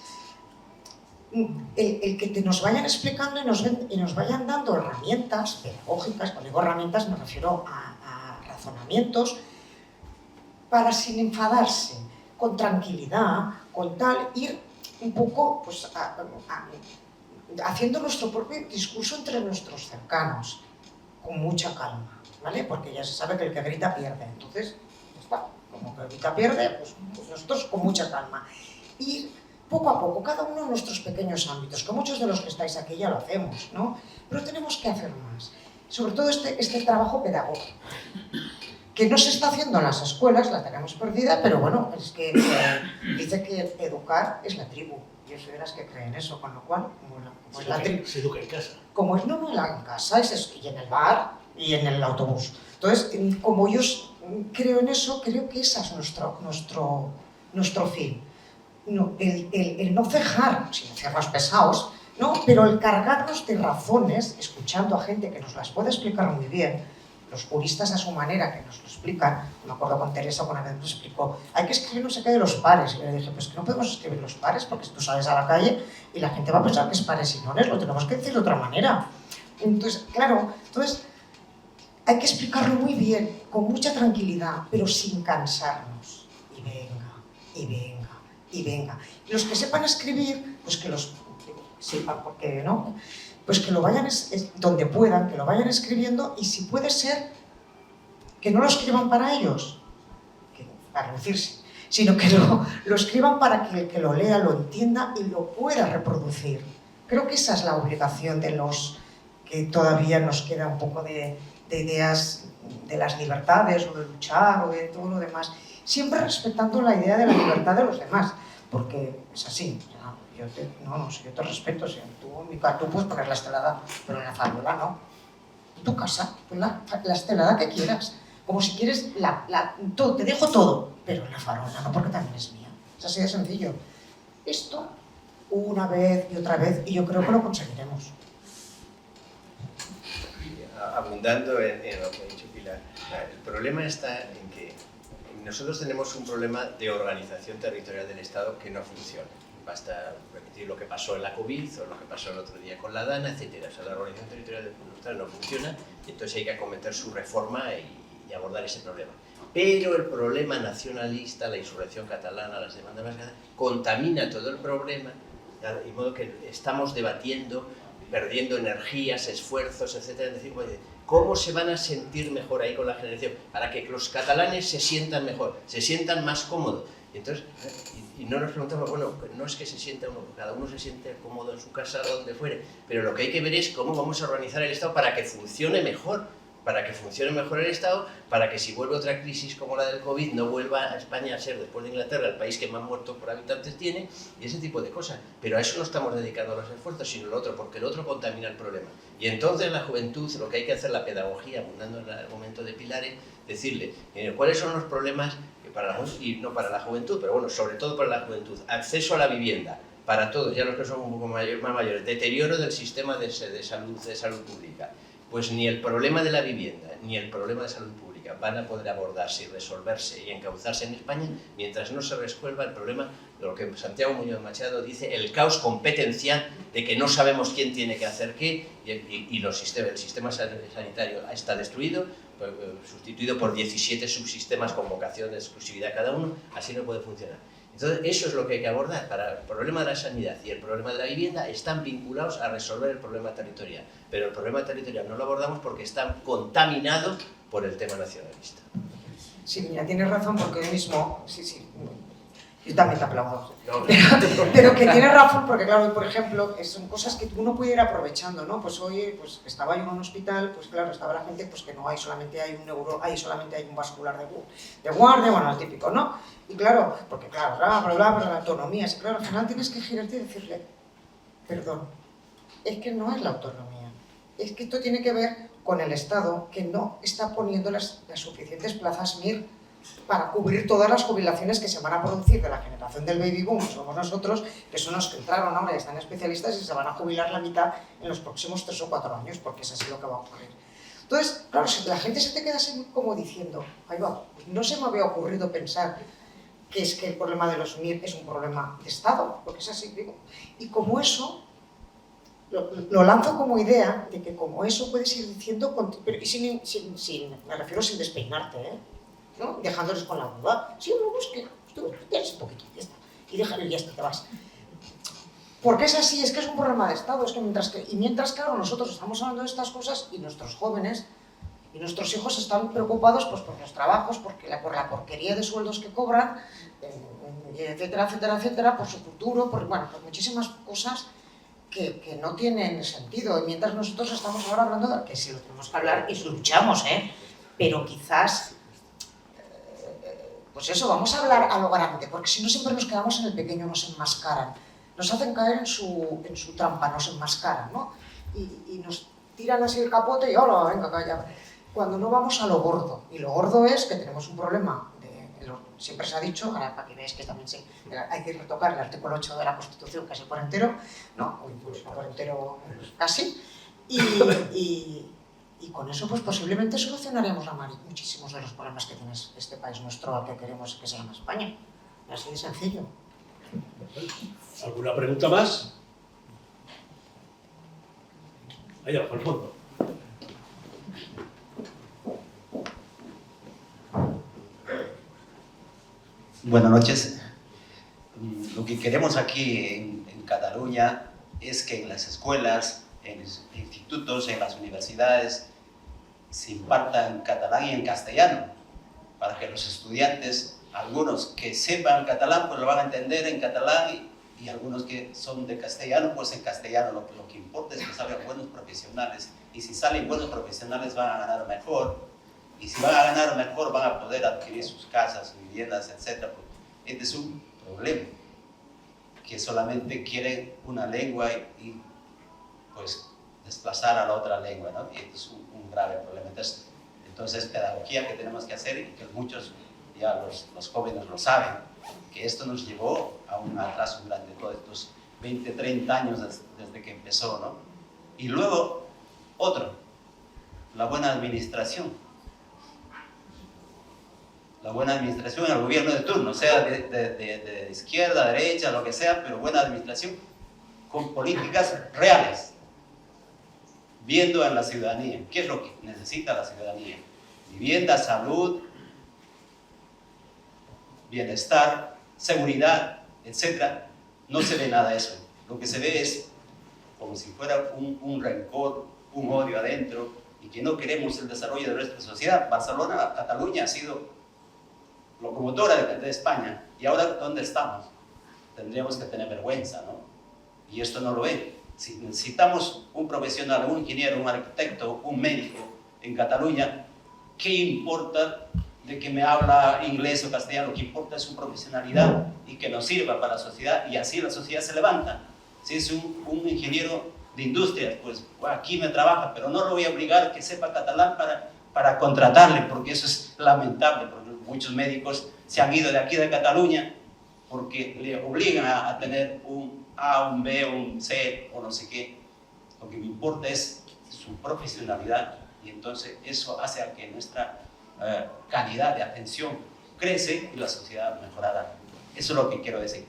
el que nos vayan explicando y nos vayan dando herramientas pedagógicas, cuando digo herramientas me refiero a razonamientos, para sin enfadarse, con tranquilidad, con tal, ir un poco pues, haciendo nuestro propio discurso entre nuestros cercanos, con mucha calma, ¿vale? Porque ya se sabe que el que grita pierde, entonces, ya está, como que el que grita pierde, pues nosotros con mucha calma. Ir poco a poco, cada uno en nuestros pequeños ámbitos, que muchos de los que estáis aquí ya lo hacemos, ¿no? Pero tenemos que hacer más, sobre todo este trabajo pedagógico, que no se está haciendo en las escuelas, la tenemos perdida, pero bueno, es que dice que educar es la tribu. Yo soy de las que creen eso, con lo cual, como es la tribu. Se educa en casa. Como es no en casa, y en el bar y en el autobús. Entonces, como yo creo en eso, creo que ese es nuestro fin. No, el no cejar, sin hacernos pesados, ¿no? Pero el cargarnos de razones, escuchando a gente que nos las puede explicar muy bien, los juristas a su manera que nos lo explican. Me acuerdo con Teresa cuando una vez nos explicó, hay que escribir no sé qué de los pares, y le dije, pues que no podemos escribir los pares porque tú sales a la calle y la gente va a pensar que es pares y nones, lo tenemos que decir de otra manera. Entonces, claro, hay que explicarlo muy bien, con mucha tranquilidad, pero sin cansarnos. Y venga, y venga, y venga. Y los que sepan escribir, pues que los sepan, porque no, pues que lo vayan, donde puedan, que lo vayan escribiendo, y si puede ser, que no lo escriban para ellos, para lucirse, sino que lo escriban para que el que lo lea lo entienda y lo pueda reproducir. Creo que esa es la obligación de los que todavía nos queda un poco de ideas de las libertades o de luchar o de todo lo demás, siempre respetando la idea de la libertad de los demás, porque es así. Yo te respeto, si tú en mi casa tú puedes poner la estelada, pero en la farola no. En tu casa, pues la estelada que quieras. Como si quieres, todo, te dejo todo, pero en la farola no, porque también es mía. Es así de sencillo. Esto, una vez y otra vez, y yo creo que lo conseguiremos. Abundando en lo que ha dicho Pilar, el problema está en que nosotros tenemos un problema de organización territorial del Estado que no funciona. Basta repetir lo que pasó en la COVID o lo que pasó el otro día con la DANA, etc. O sea, la organización territorial del Estado no funciona y entonces hay que acometer su reforma y abordar ese problema. Pero el problema nacionalista, la insurrección catalana, las demandas vascas, contamina todo el problema, de modo que estamos debatiendo, perdiendo energías, esfuerzos, etc. Es decir, oye, ¿cómo se van a sentir mejor ahí con la generación? Para que los catalanes se sientan mejor, se sientan más cómodos. Entonces, y no nos preguntamos, bueno, no es que se sienta uno, cada uno se siente cómodo en su casa, donde fuere, pero lo que hay que ver es cómo vamos a organizar el Estado para que funcione mejor, el Estado, para que si vuelve otra crisis como la del COVID, no vuelva a España a ser, después de Inglaterra, el país que más muertos por habitantes tiene, y ese tipo de cosas. Pero a eso no estamos dedicando los esfuerzos, sino lo otro, porque el otro contamina el problema. Y entonces la juventud, lo que hay que hacer, la pedagogía, abundando en el argumento de Pilar, es decirle, cuáles son los problemas para la juventud, y no para la juventud, pero bueno, sobre todo para la juventud. Acceso a la vivienda, para todos, ya los que son un poco más mayores, deterioro del sistema de salud pública, pues ni el problema de la vivienda ni el problema de salud pública van a poder abordarse y resolverse y encauzarse en España mientras no se resuelva el problema de lo que Santiago Muñoz Machado dice, el caos competencial de que no sabemos quién tiene que hacer qué y el sistema sanitario está destruido, sustituido por 17 subsistemas con vocación de exclusividad cada uno, así no puede funcionar. Entonces, eso es lo que hay que abordar. Para el problema de la sanidad y el problema de la vivienda están vinculados a resolver el problema territorial. Pero el problema territorial no lo abordamos porque están contaminados por el tema nacionalista. Sí, mira, tienes razón porque hoy mismo, sí, yo también te aplaudo, pero que tienes razón porque claro, por ejemplo, son cosas que uno puede ir aprovechando, ¿no? Pues hoy pues, estaba yo en un hospital, pues claro, estaba la gente pues que no hay, solamente hay solamente hay un vascular de guardia, bueno, el típico, ¿no? Y claro, porque claro, pero la autonomía, sí, claro, al final tienes que girarte y decirle, perdón, es que no es la autonomía, es que esto tiene que ver con el Estado que no está poniendo las suficientes plazas MIR para cubrir todas las jubilaciones que se van a producir de la generación del baby boom, somos nosotros, que son los que entraron ahora y están especialistas y se van a jubilar la mitad en los próximos 3 o 4 años, porque es así lo que va a ocurrir. Entonces, claro, si la gente se te queda así como diciendo, ahí va, pues no se me había ocurrido pensar que es que el problema de los MIR es un problema de Estado, porque es así, digo, y como eso, lo lanzo como idea de que como eso puedes ir diciendo, pero me refiero sin despeinarte, ¿no? Dejándoles con la duda, sí, no busques, tú tienes un poquito, ya está, y déjalo y ya está, te vas. Porque es así, es que es un problema de Estado, es que mientras claro, nosotros estamos hablando de estas cosas y nuestros jóvenes y nuestros hijos están preocupados pues, por los trabajos, por la porquería de sueldos que cobran, etcétera, etcétera, etcétera, por su futuro, por muchísimas cosas que no tienen sentido. Y mientras nosotros estamos ahora hablando de que sí lo tenemos que hablar y luchamos, pero quizás, pues eso, vamos a hablar a lo grande, porque si no siempre nos quedamos en el pequeño, nos enmascaran, nos hacen caer en su trampa, nos enmascaran, ¿no? Y nos tiran así el capote y hola, venga, calla. Cuando no vamos a lo gordo, y lo gordo es que tenemos un problema, siempre se ha dicho, ahora para que veáis que también hay que retocar el artículo 8 de la Constitución casi por entero, ¿no? Pues por entero casi, y con eso pues posiblemente solucionaremos muchísimos de los problemas que tiene este país nuestro que queremos que se llama España. Así de sencillo. ¿Alguna pregunta más? Allá, al fondo. Buenas noches. Lo que queremos aquí en Cataluña es que en las escuelas, en los institutos, en las universidades se imparta en catalán y en castellano, para que los estudiantes, algunos que sepan catalán, pues lo van a entender en catalán y algunos que son de castellano, pues en castellano. Lo que importa es que salgan buenos profesionales, y si salen buenos profesionales van a ganar mejor. Y si van a ganar mejor, van a poder adquirir sus casas, sus viviendas, etc. Este es un problema, que solamente quieren una lengua y pues desplazar a la otra lengua, ¿no? Y este es un grave problema. Entonces, pedagogía que tenemos que hacer, y que muchos, ya los jóvenes lo saben, que esto nos llevó a un atraso grande, todos estos 20, 30 años desde que empezó, ¿no? Y luego, otro, la buena administración. La buena administración en el gobierno de turno, sea de izquierda, derecha, lo que sea, pero buena administración con políticas reales, viendo en la ciudadanía qué es lo que necesita la ciudadanía: vivienda, salud, bienestar, seguridad, etc. No se ve nada de eso. Lo que se ve es como si fuera un rencor, un odio adentro, y que no queremos el desarrollo de nuestra sociedad. Barcelona, Cataluña ha sido locomotora de España, y ahora ¿dónde estamos? Tendríamos que tener vergüenza, ¿no? Y esto no lo es. Si necesitamos un profesional, un ingeniero, un arquitecto, un médico en Cataluña, ¿qué importa de que me habla inglés o castellano? Lo que importa es su profesionalidad y que nos sirva para la sociedad, y así la sociedad se levanta. Si es un ingeniero de industrias, pues aquí me trabaja, pero no lo voy a obligar a que sepa catalán para contratarle, porque eso es lamentable, porque muchos médicos se han ido de aquí de Cataluña porque le obligan a tener un A, un B, un C o no sé qué. Lo que me importa es su profesionalidad, y entonces eso hace a que nuestra calidad de atención crece y la sociedad mejorará. Eso es lo que quiero decir.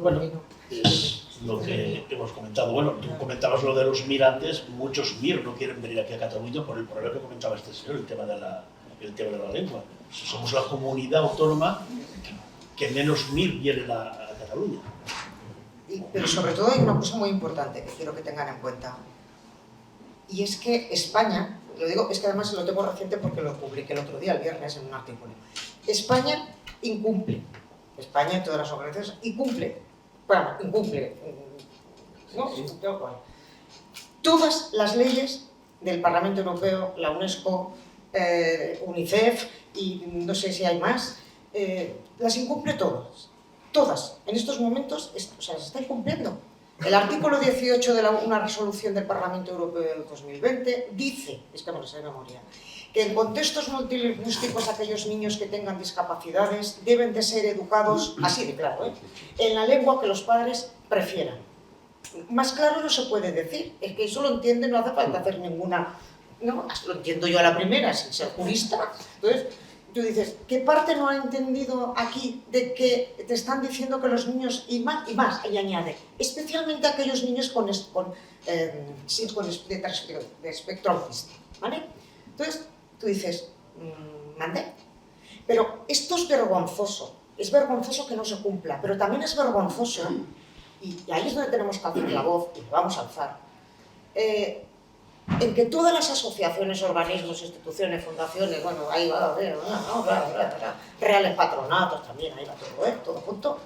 Bueno, es lo que hemos comentado. Bueno, tú comentabas lo de los MIR antes, muchos MIR no quieren venir aquí a Cataluña por el problema que comentaba este señor, el tema de la lengua. Somos la comunidad autónoma que menos MIR vienen a Cataluña. Pero sobre todo hay una cosa muy importante que quiero que tengan en cuenta. Y es que España, lo digo, es que además lo tengo reciente porque lo publiqué el otro día, el viernes, en un artículo. España incumple. España y todas las organizaciones incumple. Bueno, incumple. ¿No? Todas las leyes del Parlamento Europeo, la UNESCO, UNICEF y no sé si hay más, las incumple todas. Todas. En estos momentos, se está incumpliendo. El artículo 18 de una resolución del Parlamento Europeo del 2020 dice, es que no lo sé de memoria, que en contextos multilingüísticos aquellos niños que tengan discapacidades deben de ser educados, así de claro, en la lengua que los padres prefieran. Más claro no se puede decir, es que eso lo entiende, no hace falta hacer ninguna... No, lo entiendo yo a la primera, sin ser jurista. Entonces, tú dices, ¿qué parte no ha entendido aquí de que te están diciendo que los niños, y más, y añade, especialmente aquellos niños con de espectro autista, ¿vale? Entonces, tú dices, mandé. Pero esto es vergonzoso que no se cumpla, pero también es vergonzoso, y ahí es donde tenemos que alzar la voz, y lo vamos a alzar, en que todas las asociaciones, organismos, instituciones, fundaciones, bueno, ahí va, reales patronatos también, ahí va todo junto,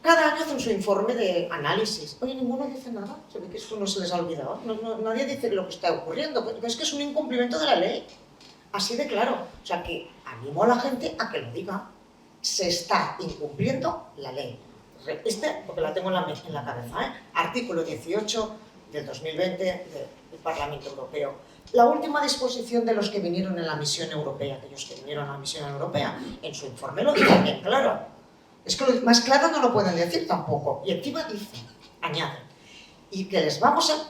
cada año hacen su informe de análisis. Oye, ninguno dice nada, se ve que esto no se les ha olvidado, nadie dice lo que está ocurriendo, pero es que es un incumplimiento de la ley, así de claro. O sea que animo a la gente a que lo diga, se está incumpliendo la ley. Porque la tengo en la cabeza, artículo 18 del 2020 del Parlamento Europeo. La última disposición de los que vinieron en la misión europea, aquellos que vinieron a la misión europea, en su informe lo dicen bien claro. Es que más claro no lo pueden decir tampoco. Y encima dicen, añaden, y que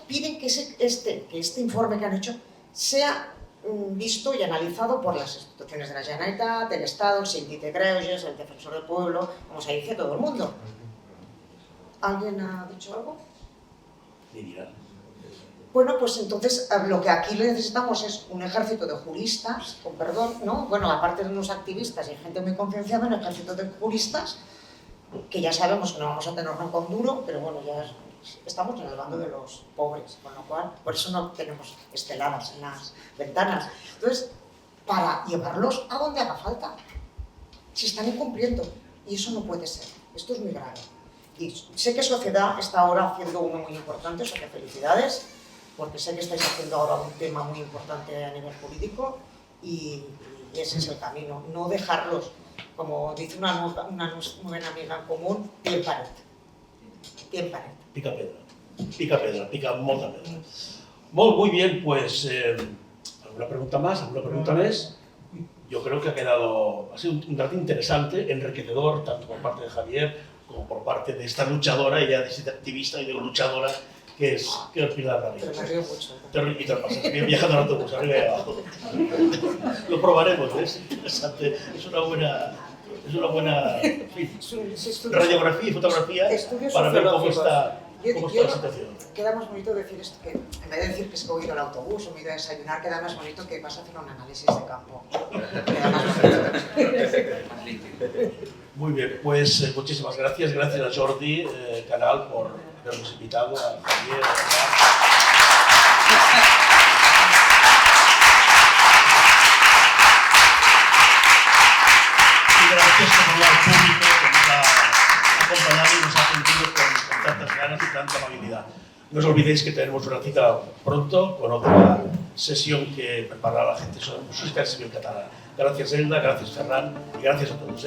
piden que este informe que han hecho sea visto y analizado por las instituciones de la Generalitat, del Estado, el Síndic de Greuges, el Defensor del Pueblo, como se dice todo el mundo. ¿Alguien ha dicho algo? Bueno, pues entonces lo que aquí necesitamos es un ejército de juristas, con perdón, ¿no? Bueno, aparte de unos activistas y gente muy concienciada, un ejército de juristas, que ya sabemos que no vamos a tenerlo con duro, pero bueno, ya estamos en el bando de los pobres, con lo cual, por eso no tenemos esteladas en las ventanas. Entonces, para llevarlos a donde haga falta, si están incumpliendo, y eso no puede ser, esto es muy grave. Y sé que Sociedad está ahora haciendo uno muy importante, o sea que felicidades, porque sé que estáis haciendo ahora un tema muy importante a nivel político y ese es el camino. No dejarlos, como dice una buena amiga en común, pie pared. Pica pedra, pica molta pedra. Muy bien, pues, ¿alguna pregunta más? Yo creo que ha sido un debate interesante, enriquecedor, tanto por parte de Javier como por parte de esta luchadora, ella de activista y de luchadora, que es Pilar Garrido. Pero me río mucho. Y te lo pasas bien viajando en autobús, arriba y abajo. Lo probaremos, es interesante, es una buena en fin, radiografía y fotografía para ver cómo está la situación. Queda más bonito decir esto, que en vez de decir que es que he ido al autobús o me he ido a desayunar, queda más bonito que vas a hacer un análisis de campo. Queda más bonito. Muy bien, pues muchísimas gracias. Gracias a Jordi Canal por habernos invitado, a Javier, y gracias al público que nos ha acompañado y nos ha atendido con tantas ganas y tanta amabilidad. No os olvidéis que tenemos una cita pronto con otra sesión que preparará la gente sobre sociedad civil catalana. Gracias, Elda, gracias, Ferran, y gracias a todos.